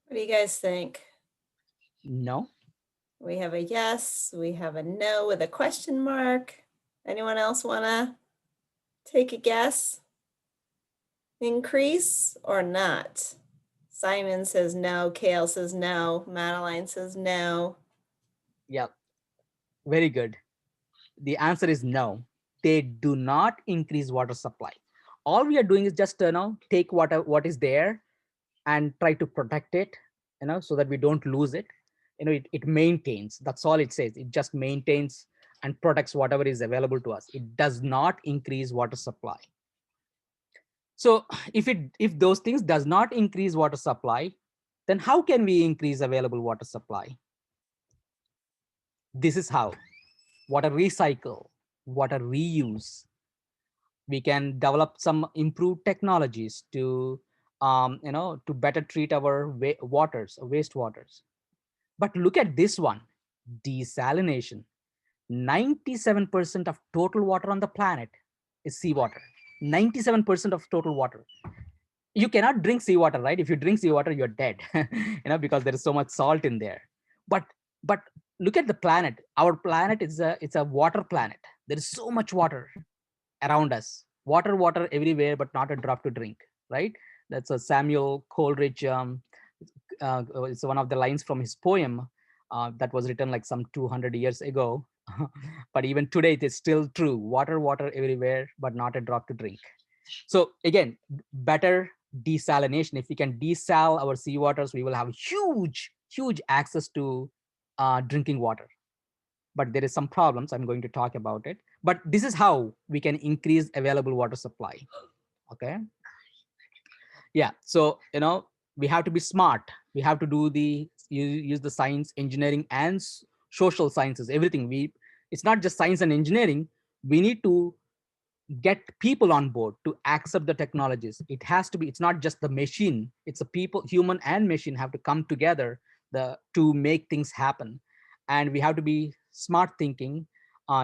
What do you guys think? No. We have a yes, we have a no with a question mark. Anyone else want to take a guess? Increase or not? Simon says no, Kale says no, Madeline says no. Yeah, very good. The answer is no. They do not increase water supply. All we are doing is just take what is there and try to protect it, so that we don't lose it. It maintains. That's all it says. It just maintains and protects whatever is available to us. It does not increase water supply. So if those things does not increase water supply, then how can we increase available water supply? This is how: water recycle, water reuse. We can develop some improved technologies to to better treat our waters, wastewaters. But look at this one: desalination. 97% of total water on the planet is seawater. 97% of total water. You cannot drink seawater, right? If you drink seawater, you're dead, because there is so much salt in there. But look at the planet. Our planet is it's a water planet. There is so much water around us. Water everywhere, but not a drop to drink, right? That's a Samuel Coleridge. It's one of the lines from his poem that was written like some 200 years ago. But even today, it is still true. Water everywhere, but not a drop to drink. So again, better desalination. If we can desal our seawaters, we will have huge access to drinking water. But there is some problems. I'm going to talk about it. But this is how we can increase available water supply. Okay. Yeah. So we have to be smart. We have to do use the science, engineering, and social sciences. Everything. It's not just science and engineering. We need to get people on board to accept the technologies. It has to be. It's not just the machine. It's the people, human and machine, have to come together to make things happen. And we have to be smart thinking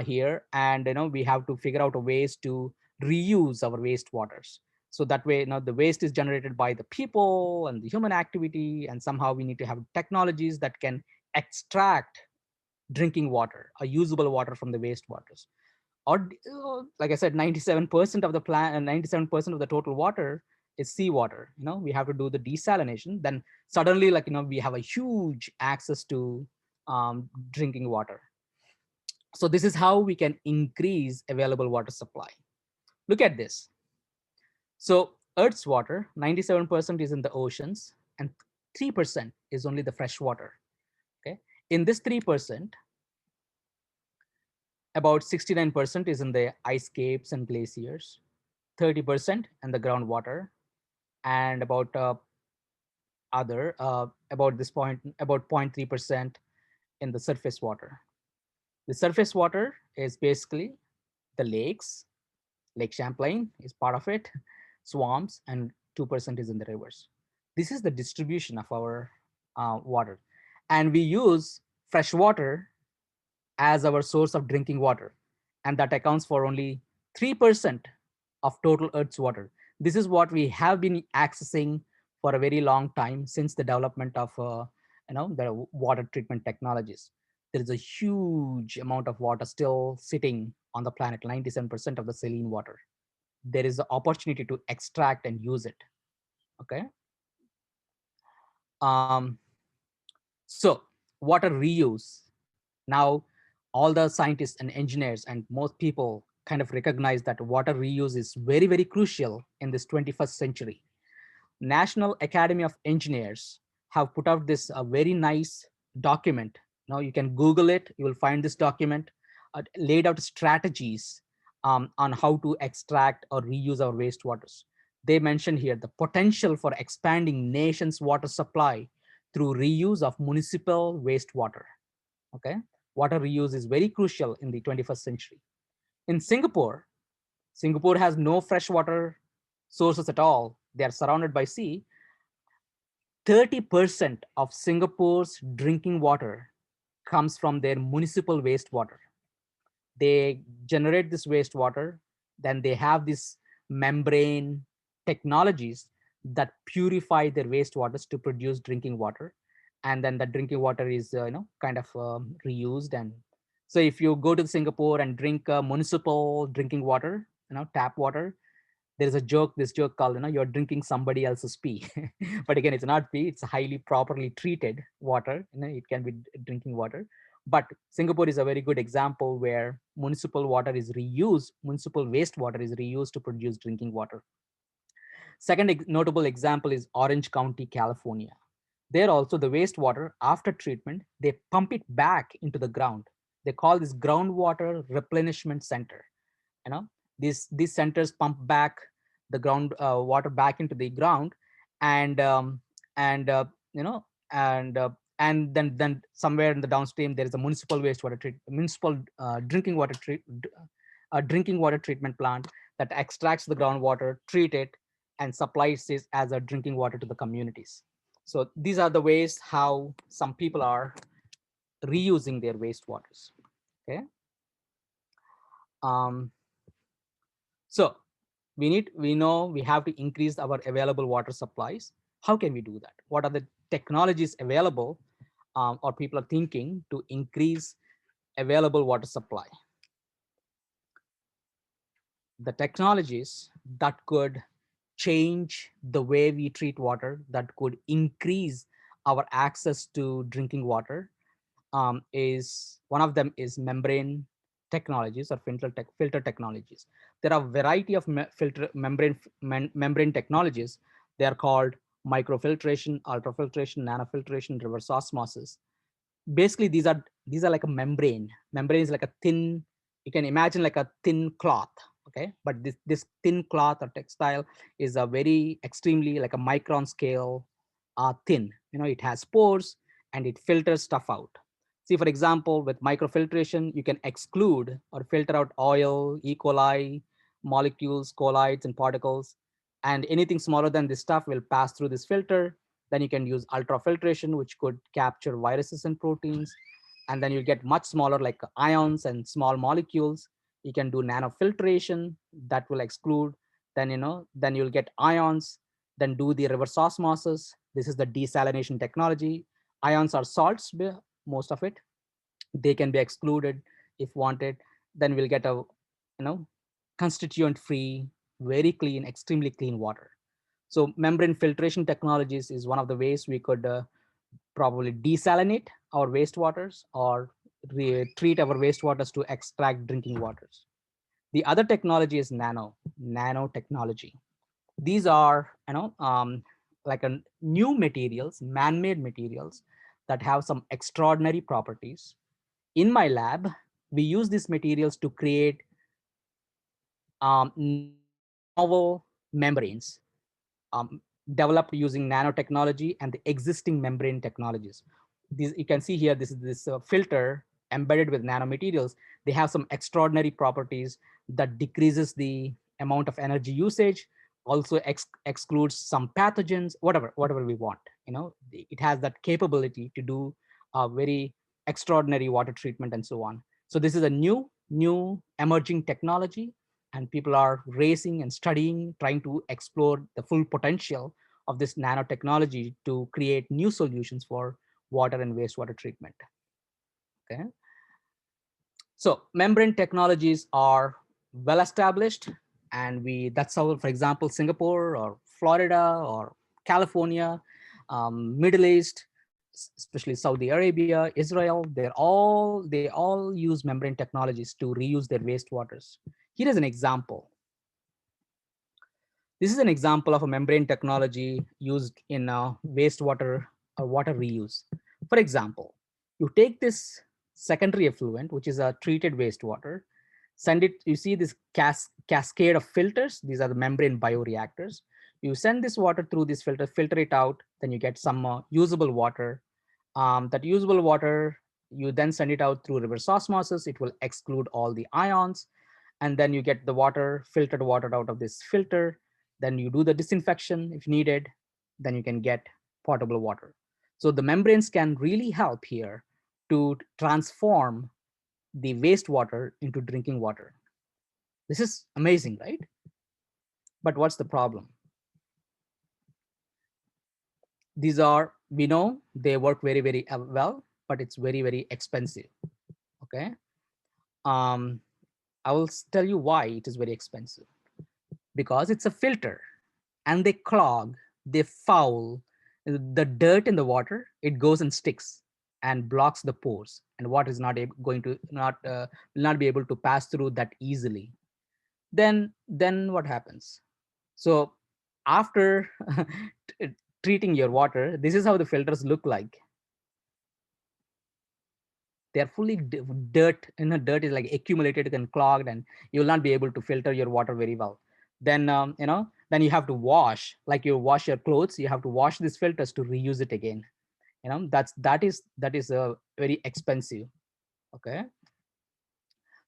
here, and we have to figure out a ways to reuse our wastewaters. So that way, the waste is generated by the people and the human activity, and somehow we need to have technologies that can extract drinking water, or usable water, from the wastewaters. Or like I said, 97% of the 97% of the total water is seawater. We have to do the desalination. Then suddenly, we have a huge access to drinking water. So this is how we can increase available water supply. Look at this. So Earth's water, 97% is in the oceans, and 3% is only the fresh water. Okay. In this 3%, about 69% is in the ice caps and glaciers, 30% in the groundwater, and about about this point, about 0.3% in the surface water. The surface water is basically the lakes. Lake Champlain is part of it, swamps, and 2% is in the rivers. This is the distribution of our water. And we use fresh water as our source of drinking water. And that accounts for only 3% of total Earth's water. This is what we have been accessing for a very long time since the development of the water treatment technologies. There is a huge amount of water still sitting on the planet, 97% of the saline water. There is the opportunity to extract and use it. Okay. Um, so water reuse. Now, all the scientists and engineers and most people kind of recognize that water reuse is very, very crucial in this 21st century. National Academy of Engineers have put out this very nice document. Now you can Google it, you will find this document, laid out strategies on how to extract or reuse our wastewaters. They mention here the potential for expanding nation's water supply through reuse of municipal wastewater. Okay, water reuse is very crucial in the 21st century. In Singapore, Singapore has no freshwater sources at all. They are surrounded by sea. 30% of Singapore's drinking water comes from their municipal wastewater. They generate this wastewater, then they have these membrane technologies that purify their wastewaters to produce drinking water. And then the drinking water is kind of reused. And so if you go to Singapore and drink municipal drinking water, tap water, there's a joke, this joke called, you're drinking somebody else's pee. But again, it's not pee, it's highly properly treated water. It can be drinking water. But Singapore is a very good example where municipal water is reused, municipal wastewater is reused to produce drinking water. Second notable example is Orange County, California. There also the wastewater after treatment, they pump it back into the ground. They call this groundwater replenishment center. you know these centers pump back the ground water back into the ground. And um, and uh, you know and uh, and then somewhere in the downstream there is a municipal municipal drinking water treatment plant that extracts the groundwater, treat it, and supplies it as a drinking water to the communities. So these are the ways how some people are reusing their wastewaters. Okay. um, So we know we have to increase our available water supplies. How can we do that? What are the technologies available, or people are thinking to increase available water supply? The technologies that could change the way we treat water, that could increase our access to drinking water, is one of them is membrane technologies or filter technologies. There are a variety of membrane technologies. They are called microfiltration, ultrafiltration, nanofiltration, reverse osmosis. Basically these are like a membrane is like a thin, you can imagine like a thin cloth. Okay, but this thin cloth or textile is a very extremely like a micron scale thin. It has pores and it filters stuff out. See, for example, with microfiltration you can exclude or filter out oil, E. coli molecules, colloids and particles, and anything smaller than this stuff will pass through this filter. Then you can use ultrafiltration, which could capture viruses and proteins. And then you get much smaller like ions and small molecules. You can do nanofiltration that will exclude. Then you'll get ions, then do the reverse osmosis. This is the desalination technology. Ions are salts, most of it. They can be excluded if wanted. Then we'll get a, constituent free, very clean, extremely clean water. So membrane filtration technologies is one of the ways we could probably desalinate our wastewaters or treat our wastewaters to extract drinking waters. The other technology is nanotechnology. These are, like a new materials, man-made materials that have some extraordinary properties. In my lab, we use these materials to create novel membranes, um, developed using nanotechnology and the existing membrane technologies. these, you can see here, this is this filter embedded with nanomaterials. They have some extraordinary properties that decreases the amount of energy usage, also excludes some pathogens, whatever we want. It has that capability to do a very extraordinary water treatment and so on. So this is a new emerging technology, and people are racing and studying, trying to explore the full potential of this nanotechnology to create new solutions for water and wastewater treatment. Okay. So membrane technologies are well established, and that's how, for example, Singapore or Florida or California, Middle East, especially Saudi Arabia, Israel, they all use membrane technologies to reuse their wastewaters. Here is an example. This is an example of a membrane technology used in wastewater or water reuse. For example, you take this secondary effluent, which is a treated wastewater, send it, you see this cascade of filters. These are the membrane bioreactors. You send this water through this filter it out, then you get some usable water. That usable water, you then send it out through reverse osmosis. It will exclude all the ions, and then you get the water, filtered water out of this filter. Then you do the disinfection if needed, then you can get potable water. So the membranes can really help here to transform the wastewater into drinking water. This is amazing, right? But what's the problem? These are, we know they work very well, but it's very expensive. Okay. I will tell you why it is very expensive. Because it's a filter, and they clog, they foul. The dirt in the water, it goes and sticks and blocks the pores, and water is not going to will not be able to pass through that easily. Then what happens? So after treating your water, this is how the filters look like. They're fully dirt. Dirt is like accumulated and clogged, and you will not be able to filter your water very well. Then then you have to wash, like you wash your clothes, you have to wash these filters to reuse it again. That is very expensive. Okay.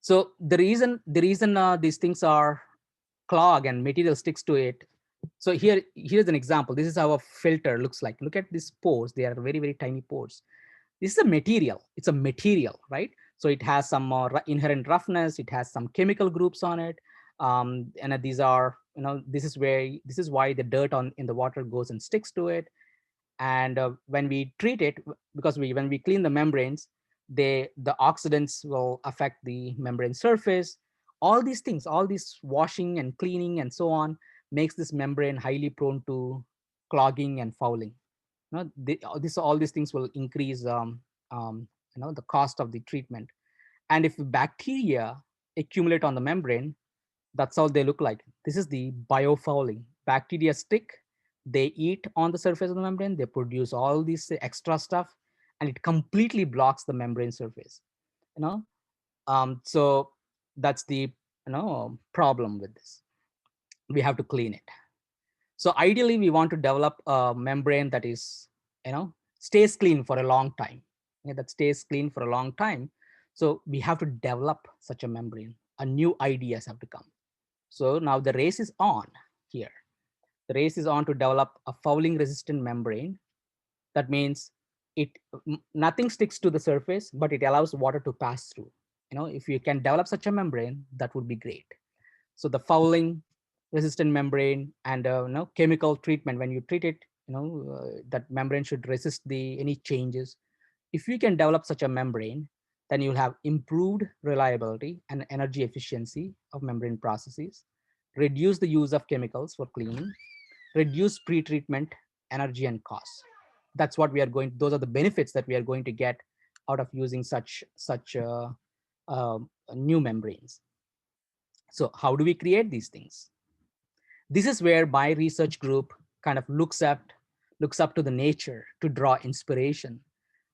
So the reason these things are clog and material sticks to it. So here's an example. This is how a filter looks like. Look at these pores. They are very tiny pores. This is a material. It's a material, right? So it has some inherent roughness. It has some chemical groups on it. And these are, this is why the dirt in the water goes and sticks to it. And when we treat it, because when we clean the membranes, the oxidants will affect the membrane surface. All these things, all this washing and cleaning and so on, makes this membrane highly prone to clogging and fouling. All these things will increase the cost of the treatment. And if bacteria accumulate on the membrane, that's how they look like. This is the biofouling. Bacteria stick, they eat on the surface of the membrane, they produce all this extra stuff, and it completely blocks the membrane surface. You know, so that's the problem with this. We have to clean it. So ideally, we want to develop a membrane that is, stays clean for a long time. That stays clean for a long time. So we have to develop such a membrane. A new ideas have to come. So now the race is on here. The race is on to develop a fouling resistant membrane. That means nothing sticks to the surface, but it allows water to pass through. If you can develop such a membrane, that would be great. So the fouling resistant membrane and chemical treatment, when you treat it, that membrane should resist any changes. If you can develop such a membrane, then you'll have improved reliability and energy efficiency of membrane processes, reduce the use of chemicals for cleaning, reduce pre-treatment energy and costs. That's what we are going. Those are the benefits that we are going to get out of using such new membranes. So how do we create these things? This is where my research group kind of looks up to the nature to draw inspiration.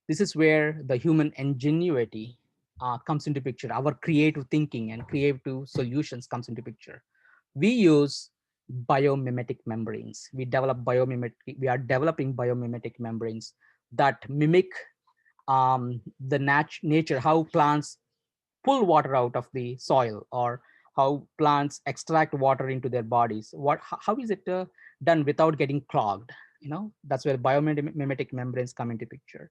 This is where the human ingenuity comes into picture. Our creative thinking and creative solutions comes into picture. We use biomimetic membranes. We are developing biomimetic membranes that mimic nature, how plants pull water out of the soil, or how plants extract water into their bodies. How is it done without getting clogged? That's where biomimetic membranes come into picture.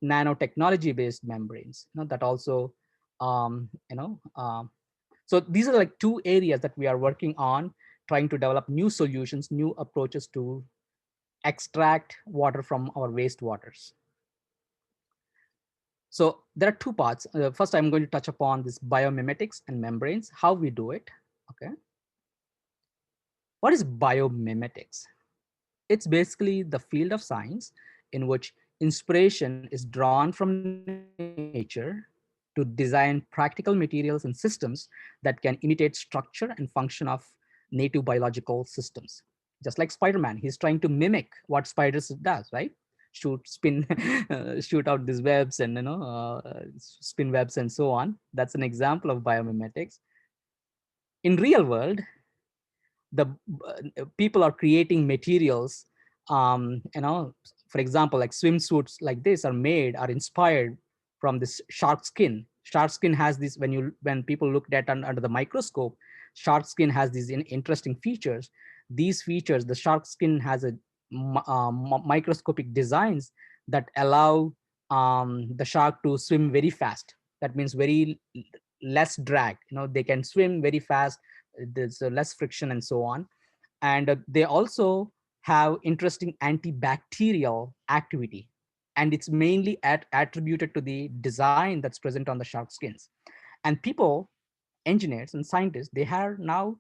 Nanotechnology based membranes, that also, um, you know so these are like two areas that we are working on, trying to develop new solutions, new approaches to extract water from our wastewaters. So there are two parts. First, I'm going to touch upon this biomimetics and membranes, how we do it. Okay. What is biomimetics? It's basically the field of science in which inspiration is drawn from nature to design practical materials and systems that can imitate structure and function of native biological systems. Just like Spider-Man, he's trying to mimic what spiders does, right? Shoot, spin, shoot out these webs and spin webs and so on. That's an example of biomimetics. In real world, the people are creating materials, for example, like swimsuits like this are made, are inspired from this shark skin. Shark skin has this, when people looked at under the microscope, shark skin has these interesting features. These features, the shark skin has a microscopic designs that allow the shark to swim very fast. That means very less drag, they can swim very fast, there's less friction and so on. And they also have interesting antibacterial activity, and it's mainly attributed to the design that's present on the shark skins. And people, engineers and scientists, they have now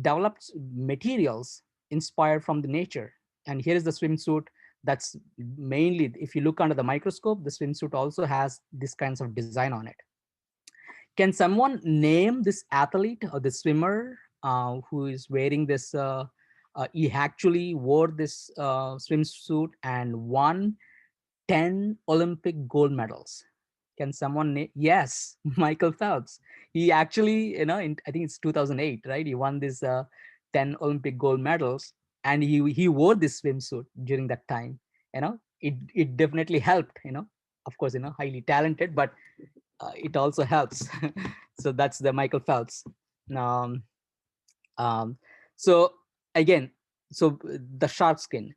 developed materials inspired from the nature. And here is the swimsuit. That's mainly, if you look under the microscope, the swimsuit also has this kinds of design on it. Can someone name this athlete or the swimmer who is wearing this? He actually wore this swimsuit and won 10 Olympic gold medals. Can someone name? Yes, Michael Phelps. He actually, I think it's 2008, right? He won this 10 Olympic gold medals, and he wore this swimsuit during that time. It definitely helped. Of course, highly talented, but it also helps. So that's the Michael Phelps. Um, um, so again, so the shark skin.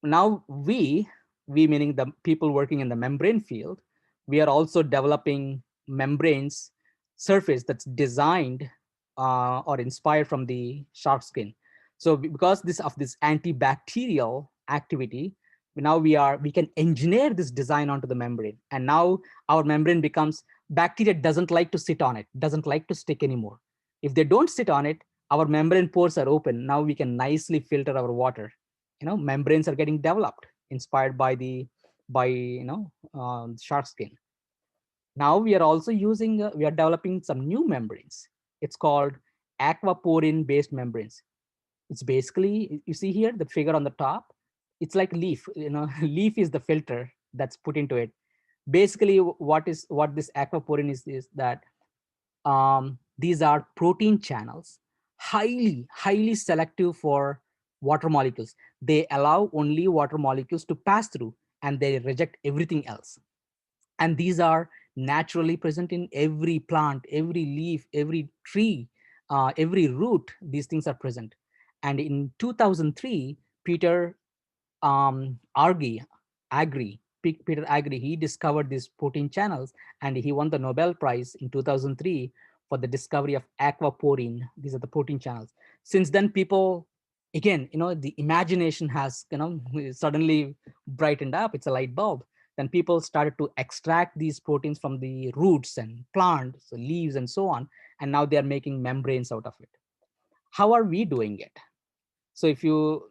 Now we meaning the people working in the membrane field, we are also developing membranes surface that's designed or inspired from the shark skin. So because this antibacterial activity, now we can engineer this design onto the membrane, and now our membrane becomes, bacteria doesn't like to sit on it, doesn't like to stick anymore. If they don't sit on it, our membrane pores are open. Now we can nicely filter our water. Membranes are getting developed inspired by the by shark skin. Now we are also using we are developing some new membranes. It's called aquaporin based membranes. It's basically, you see here the figure on the top, it's like leaf. Leaf is the filter that's put into it. Basically, what this aquaporin is that these are protein channels, highly selective for water molecules. They allow only water molecules to pass through, and they reject everything else. And these are naturally present in every plant, every leaf, every tree, every root. These things are present. And in 2003, Peter Argy, Peter Agri, he discovered these protein channels, and he won the Nobel Prize in 2003 for the discovery of aquaporin. These are the protein channels. Since then, people, again, the imagination has, suddenly brightened up. It's a light bulb. Then people started to extract these proteins from the roots and plants, the leaves, and so on. And now they are making membranes out of it. How are we doing it? So if you,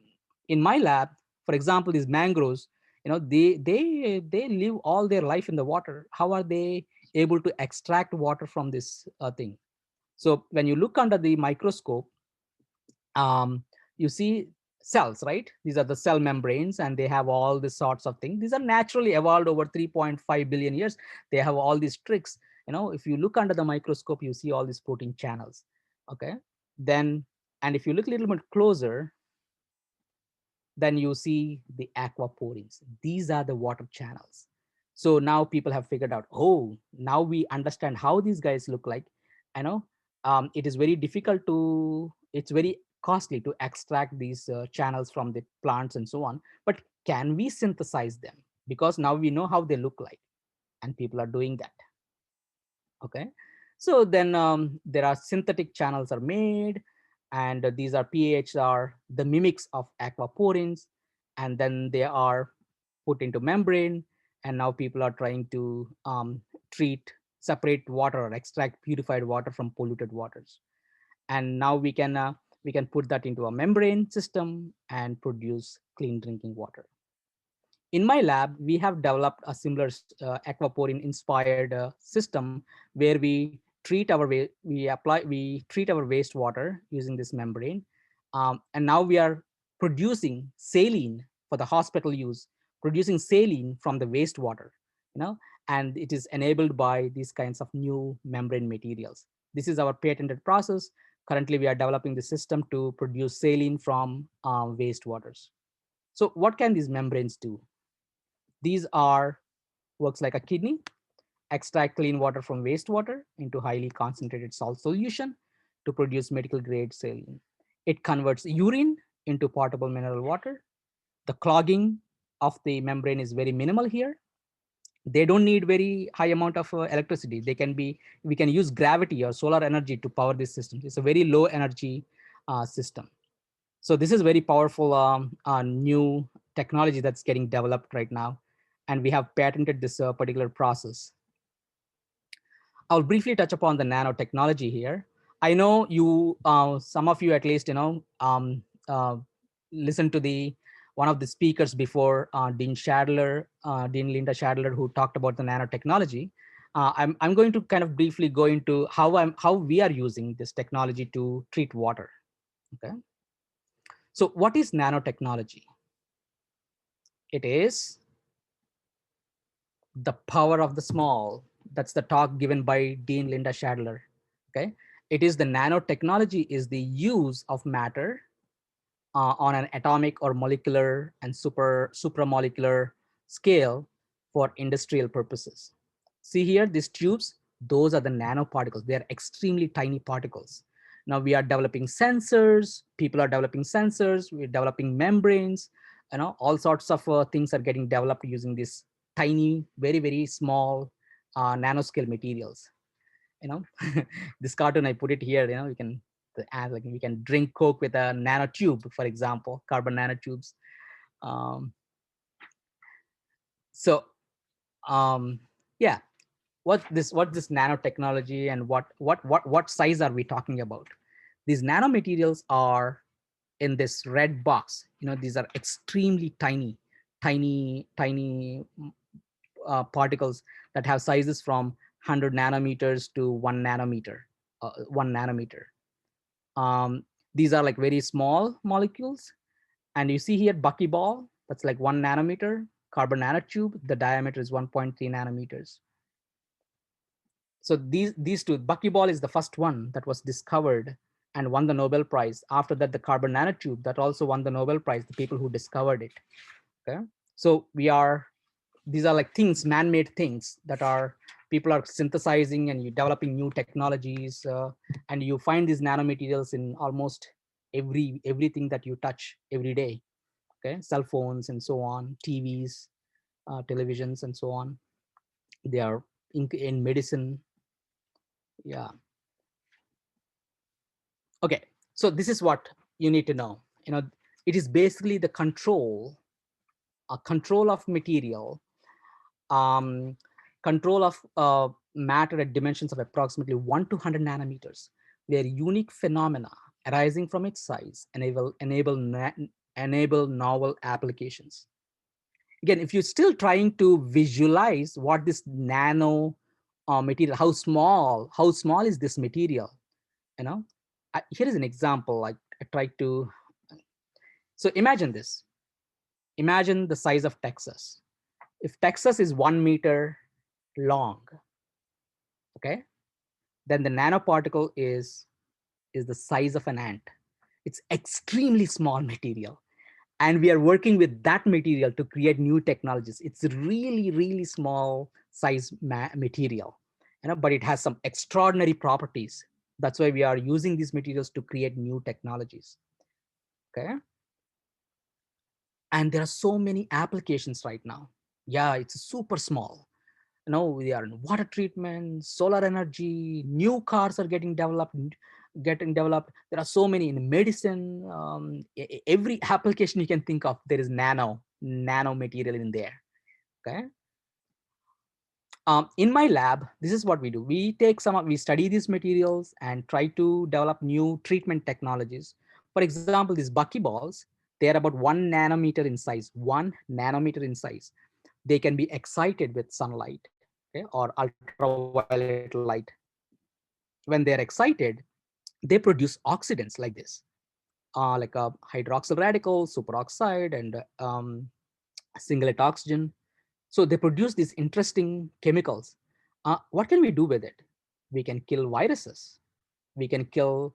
in my lab, for example, these mangroves, they live all their life in the water. How are they able to extract water from this thing? So when you look under the microscope, um, you see cells, right? These are the cell membranes, and they have all these sorts of things. These are naturally evolved over 3.5 billion years. They have all these tricks. If you look under the microscope, you see all these protein channels. Okay, then, and if you look a little bit closer, then you see the aquaporins. These are the water channels. So now people have figured out, oh, now we understand how these guys look like. I know it is very difficult to, it's very costly to extract these channels from the plants and so on. But can we synthesize them? Because now we know how they look like, and people are doing that. Okay. So then there are synthetic channels are made, and these are pH are the mimics of aquaporins, and then they are put into membrane, and now people are trying to treat, separate water or extract purified water from polluted waters. And now we can put that into a membrane system and produce clean drinking water. In my lab, we have developed a similar aquaporin inspired system where we treat our wastewater using this membrane, and now we are producing saline for the hospital use, producing saline from the wastewater, you know, and it is enabled by these kinds of new membrane materials. This is our patented process. Currently, we are developing the system to produce saline from wastewaters. So what can these membranes do? These are works like a kidney, extract clean water from wastewater into highly concentrated salt solution to produce medical grade saline. It converts urine into potable mineral water. The clogging of the membrane is very minimal here. They don't need very high amount of electricity. We can use gravity or solar energy to power this system. It's a very low energy system. So this is very powerful new technology that's getting developed right now, and we have patented this particular process. I'll briefly touch upon the nanotechnology here. I know you, some of you at least, listen to the one of the speakers before, Dean Linda Shadler, who talked about the nanotechnology. I'm going to kind of briefly go into how we are using this technology to treat water. Okay. So what is nanotechnology? It is the power of the small. That's the talk given by Dean Linda Shadler. Okay. It is the nanotechnology is the use of matter on an atomic or molecular and supramolecular scale for industrial purposes. See here, these tubes, those are the nanoparticles. They are extremely tiny particles. Now we are developing sensors, people are developing sensors, we're developing membranes, all sorts of things are getting developed using these tiny, very, very small nanoscale materials. you know this cartoon, I put it here, you can add, like, we can drink Coke with a nanotube, for example, carbon nanotubes. um, so um, yeah, what this nanotechnology, and what size are we talking about? These nanomaterials are in this red box. These are extremely tiny particles that have sizes from 100 nanometers to 1 nanometer. um, these are like very small molecules. And you see here buckyball, that's like 1 nanometer. Carbon nanotube, the diameter is 1.3 nanometers. So these two, buckyball is the first one that was discovered and won the Nobel Prize. After that, the carbon nanotube, that also won the Nobel Prize, the people who discovered it. Okay. So these are like things, man-made things that are people are synthesizing, and you're developing new technologies, and you find these nanomaterials in almost everything that you touch every day. Okay, cell phones and so on, TVs, televisions and so on. They are in medicine. Yeah. Okay, so this is what you need to know. It is basically the control of material, um, control of matter at dimensions of approximately 1 to 100 nanometers, where unique phenomena arising from its size enable novel applications. Again, if you're still trying to visualize what this nano material, how small is this material? You know, Here is an example. Like, I tried to. So imagine this. Imagine the size of Texas. If Texas is 1 meter long, okay, then the nanoparticle is the size of an ant. It's extremely small material, And we are working with that material to create new technologies. It's a really, really small size material, but it has some extraordinary properties. That's why we are using these materials to create new technologies. Okay. And there are so many applications right now. Yeah, it's super small. We are in water treatment, solar energy, new cars are getting developed. There are so many in medicine. Every application you can think of, there is nano material in there. Okay. In my lab, this is what we do. We study these materials and try to develop new treatment technologies. For example, these buckyballs, they are about 1 nanometer in size, 1 nanometer in size. They can be excited with sunlight, okay, or ultraviolet light. When they're excited, they produce oxidants like this, like a hydroxyl radical, superoxide, and singlet oxygen. So they produce these interesting chemicals. What can we do with it? We can kill viruses. We can kill.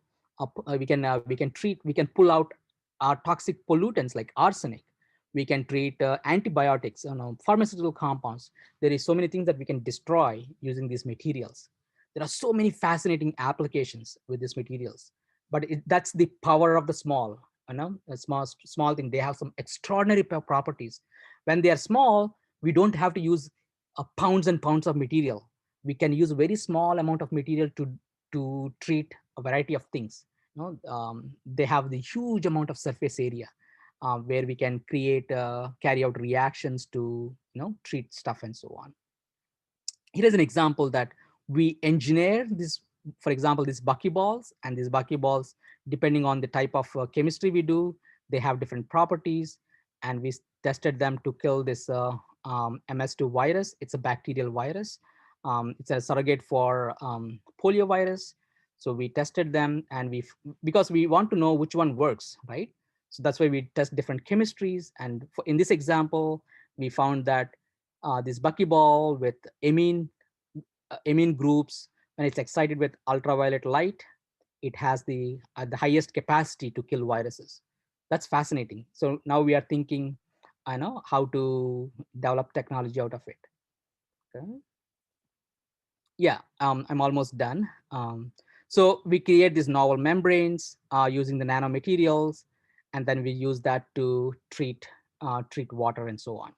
We can pull out toxic pollutants like arsenic. We can treat antibiotics, pharmaceutical compounds. There is so many things that we can destroy using these materials. There are so many fascinating applications with these materials. But that's the power of the small. A small thing. They have some extraordinary properties. When they are small, we don't have to use pounds and pounds of material. We can use a very small amount of material to treat a variety of things. They have the huge amount of surface area where we can carry out reactions to treat stuff and so on. Here is an example that we engineer this. For example, these buckyballs, and these buckyballs, depending on the type of chemistry we do, they have different properties, and we tested them to kill this MS2 virus. It's a bacterial virus. It's a surrogate for polio virus. So we tested them, and because we want to know which one works, right? So that's why we test different chemistries. And in this example, we found that this buckyball with amine groups, when it's excited with ultraviolet light, it has the highest capacity to kill viruses. That's fascinating. So now we are thinking, I know how to develop technology out of it. Okay. Yeah, I'm almost done. So we create these novel membranes using the nanomaterials, and then we use that to treat water and so on.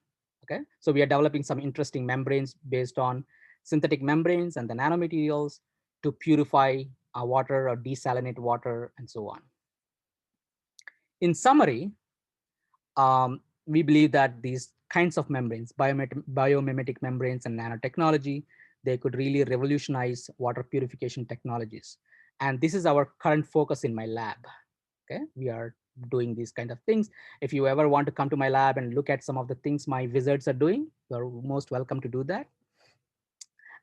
Okay, so we are developing some interesting membranes based on synthetic membranes and the nanomaterials to purify water or desalinate water and so on. In summary, we believe that these kinds of membranes, biomimetic membranes and nanotechnology, they could really revolutionize water purification technologies. And this is our current focus in my lab. Okay, we are doing these kind of things. If you ever want to come to my lab and look at some of the things my wizards are doing, you're most welcome to do that.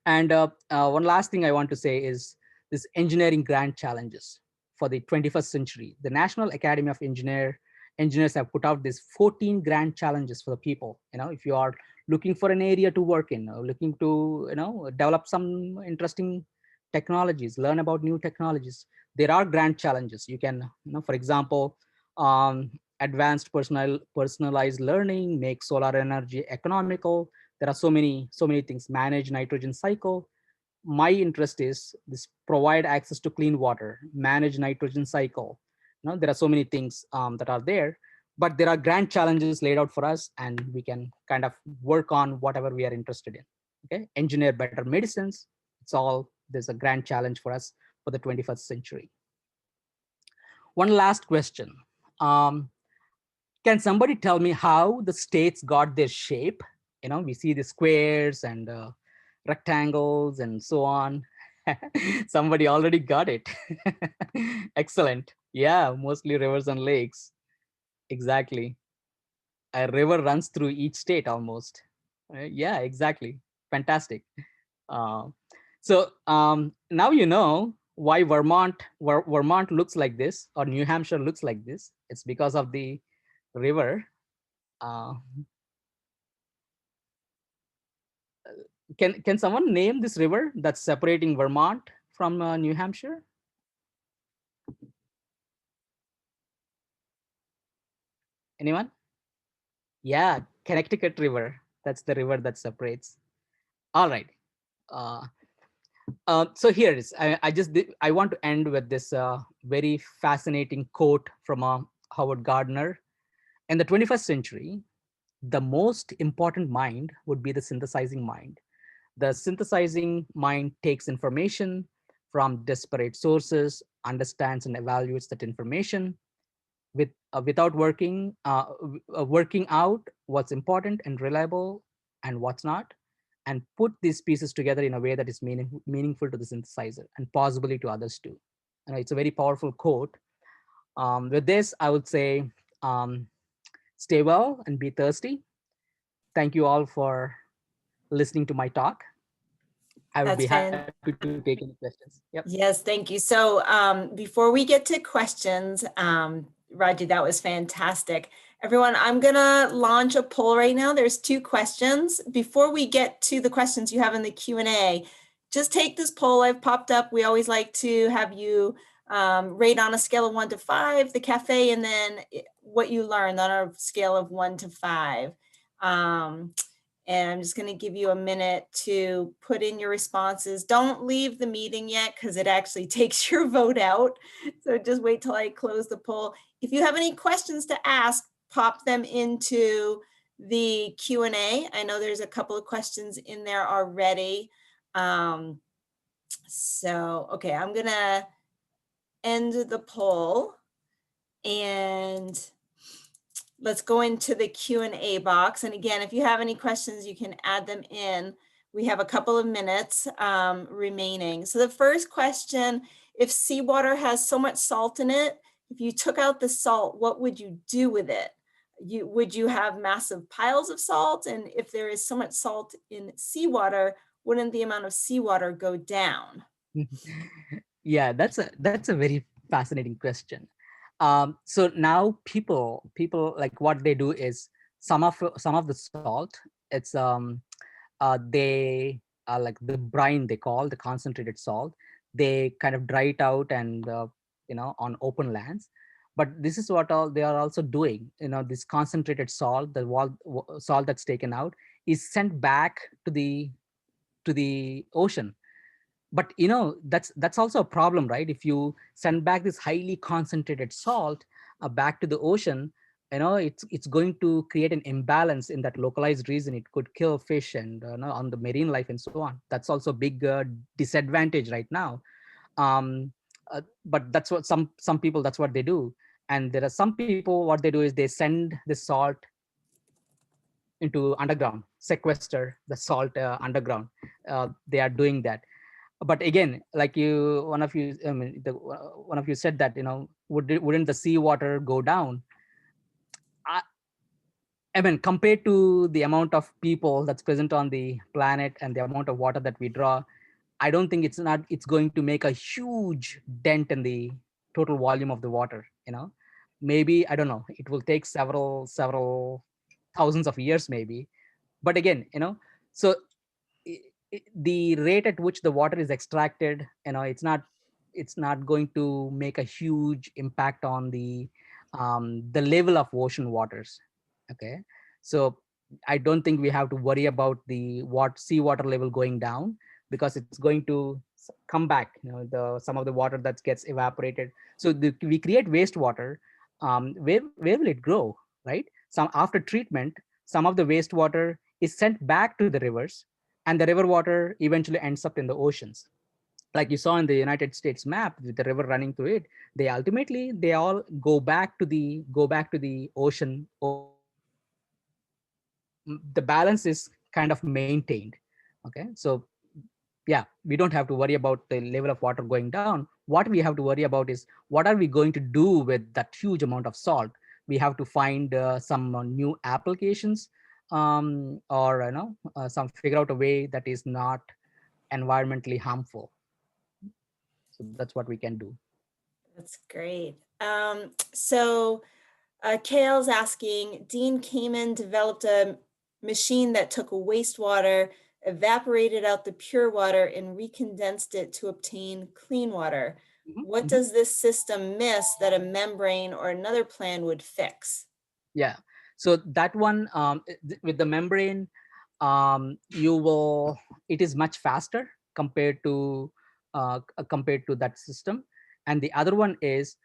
And one last thing I want to say is this engineering grant challenges for the 21st century. The National Academy of Engineers have put out these 14 grant challenges for the people. If you are looking for an area to work in, or looking to develop some interesting technologies, learn about new technologies, there are grant challenges. You can, for example, advanced personalized learning, make solar energy economical. There are so many things. Manage nitrogen cycle. My interest is this: provide access to clean water, manage nitrogen cycle. There are so many things that are there, but there are grand challenges laid out for us, and we can kind of work on whatever we are interested in. Okay, engineer better medicines. There's a grand challenge for us for the 21st century. One last question. um, can somebody tell me how the states got their shape? We see the squares and rectangles and so on. Somebody already got it. Excellent. Yeah, mostly rivers and lakes. Exactly. A river runs through each state almost. Yeah, exactly. Fantastic. Uh, so now you know why Vermont looks like this, or New Hampshire looks like this. It's because of the river. Uh, can someone name this river that's separating Vermont from New Hampshire? Anyone? Yeah, Connecticut River. That's the river that separates. All right. Uh, so here is I want to end with this very fascinating quote from Howard Gardner. In the 21st century, the most important mind would be the synthesizing mind. The synthesizing mind takes information from disparate sources, understands and evaluates that information without working out what's important and reliable and what's not, and put these pieces together in a way that is meaningful to the synthesizer and possibly to others too. It's a very powerful quote. With this, I would say, um, stay well and be thirsty. Thank you all for listening to my talk. I would be That's happy fantastic. to take any questions. Yep. Yes, thank you. So before we get to questions, Raji, that was fantastic. Everyone, I'm gonna launch a poll right now. There's 2 questions. Before we get to the questions you have in the Q&A, just take this poll I've popped up. We always like to have you rate on a scale of 1 to 5, the cafe, and then what you learned on a scale of 1 to 5. And I'm just going to give you a minute to put in your responses. Don't leave the meeting yet because it actually takes your vote out. So just wait till I close the poll. If you have any questions to ask, pop them into the Q&A. I know there's a couple of questions in there already. Okay, I'm going to end the poll and let's go into the Q&A box. And again, if you have any questions, you can add them in. We have a couple of minutes remaining. So the first question, if seawater has so much salt in it, if you took out the salt, what would you do with it? Would you have massive piles of salt? And if there is so much salt in seawater, wouldn't the amount of seawater go down? Yeah, that's a very fascinating question. So now people like what they do is some of the salt, it's they like the brine they call the concentrated salt. They kind of dry it out and on open lands. But this is what all they are also doing. This concentrated salt, salt that's taken out, is sent back to the ocean. But that's also a problem, right? If you send back this highly concentrated salt back to the ocean, it's going to create an imbalance in that localized region. It could kill fish and on the marine life and so on. That's also a big disadvantage right now. But that's what some people, that's what they do. And there are some people, what they do is they send the salt into underground, sequester the salt underground. They are doing that. But again, like one of you, one of you said that, wouldn't the seawater go down? I, I mean, compared to the amount of people that's present on the planet and the amount of water that we draw, I don't think it's going to make a huge dent in the total volume of the water. Maybe, I don't know. It will take several thousands of years, maybe. But again, so the rate at which the water is extracted, it's not going to make a huge impact on the level of ocean waters. Okay, so I don't think we have to worry about the seawater level going down, because it's going to come back. The some of the water that gets evaporated. So we create wastewater. Where will it grow, right? Some after treatment, some of the wastewater is sent back to the rivers, and the river water eventually ends up in the oceans. Like you saw in the United States map with the river running through it, they all go back to the ocean. The balance is kind of maintained. Okay, so yeah, we don't have to worry about the level of water going down. What we have to worry about is what are we going to do with that huge amount of salt. We have to find some new applications, or some figure out a way that is not environmentally harmful. So that's what we can do. That's great. Kale's asking, Dean Kamen developed a machine that took wastewater, evaporated out the pure water, and recondensed it to obtain clean water. What does this system miss that a membrane or another plan would fix? Yeah. So that one with the membrane, it is much faster compared to that system. And the other one is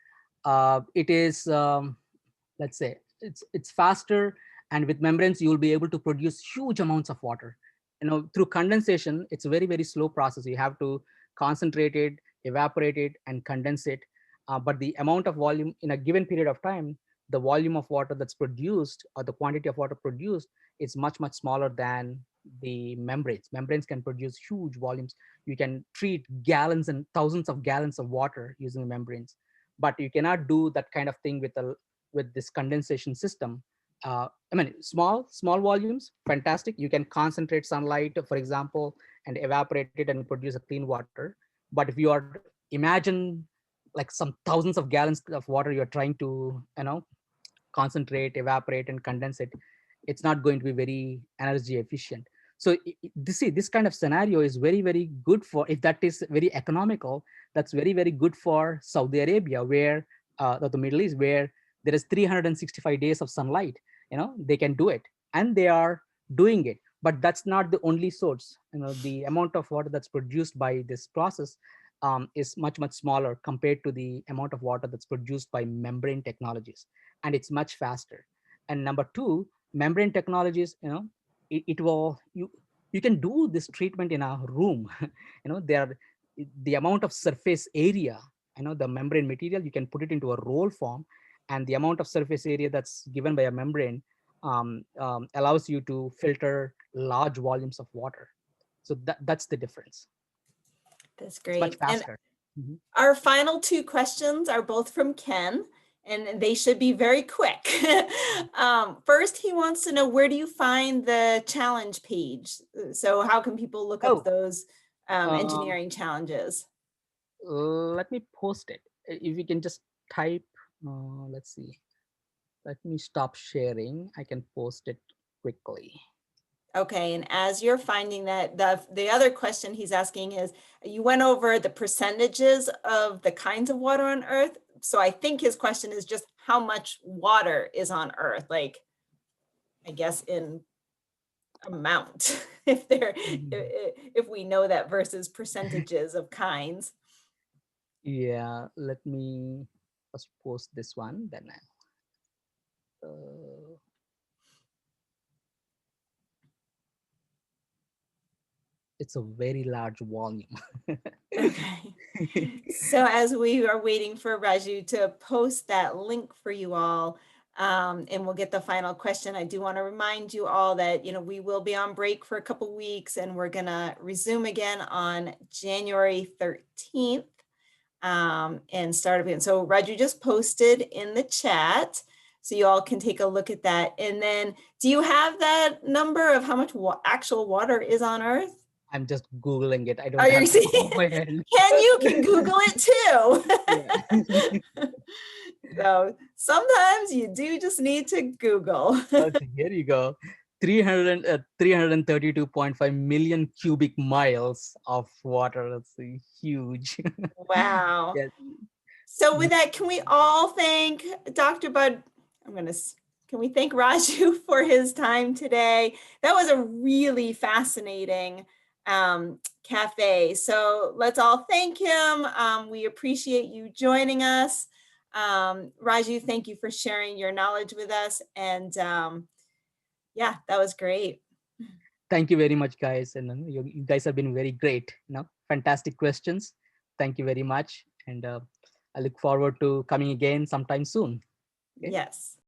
it is let's say it's faster, and with membranes you will be able to produce huge amounts of water. Through condensation, it's a very, very slow process. You have to concentrate it, evaporate it, and condense it. But the amount of volume in a given period of time, the volume of water that's produced, or the quantity of water produced, is much, much smaller than the membranes can produce huge volumes. You can treat gallons and thousands of gallons of water using membranes, but you cannot do that kind of thing with this condensation system. I mean, small volumes, fantastic. You can concentrate sunlight, for example, and evaporate it and produce a clean water. But if you are imagine like some thousands of gallons of water you're trying to concentrate, evaporate, and condense it, it's not going to be very energy efficient. So this kind of scenario is very, very good for, if that is very economical, that's very, very good for Saudi Arabia, where or the Middle East, where there is 365 days of sunlight. They can do it, and they are doing it. But that's not the only source. The amount of water that's produced by this process is much, much smaller compared to the amount of water that's produced by membrane technologies, and it's much faster. And number two, membrane technologies, it will you can do this treatment in a room. There the amount of surface area, the membrane material, you can put it into a roll form, and the amount of surface area that's given by a membrane allows you to filter large volumes of water. So that's the difference. That's It's much great. And faster. Mhm. our final two questions are both from Ken, and they should be very quick. First, he wants to know, where do you find the challenge page? So how can people look up Oh, those um, engineering challenges? let me post it. If you can just type, let's see. Let me stop sharing. I can post it quickly. Okay, and as you're finding that, the other question he's asking is, you went over the percentages of the kinds of water on Earth. So I think his question is just how much water is on Earth, like, I guess in amount, if there, Mhm. if we know that versus percentages of kinds. Yeah, let me first post this one, then it's a very large volume. Okay. So as we are waiting for Raju to post that link for you all, and we'll get the final question, I do want to remind you all that, we will be on break for a couple weeks, and we're going to resume again on January 13th and start again. So Raju just posted in the chat, so you all can take a look at that. And then, do you have that number of how much actual water is on Earth? I'm just Googling it. I Oh, don't you have see, it on my head. you can Google it too. Yeah. So sometimes you do just need to Google. Okay, here you go. 332.5 million cubic miles of water. That's huge. Wow. Yeah. So with that, can we all thank Dr. Bud? Can we thank Raju for his time today? That was a really fascinating cafe. So let's all thank him. We appreciate you joining us. Raju, thank you for sharing your knowledge with us. And yeah, that was great. Thank you very much, guys. And you guys have been very great. Fantastic questions. Thank you very much. And I look forward to coming again sometime soon. Okay. Yes.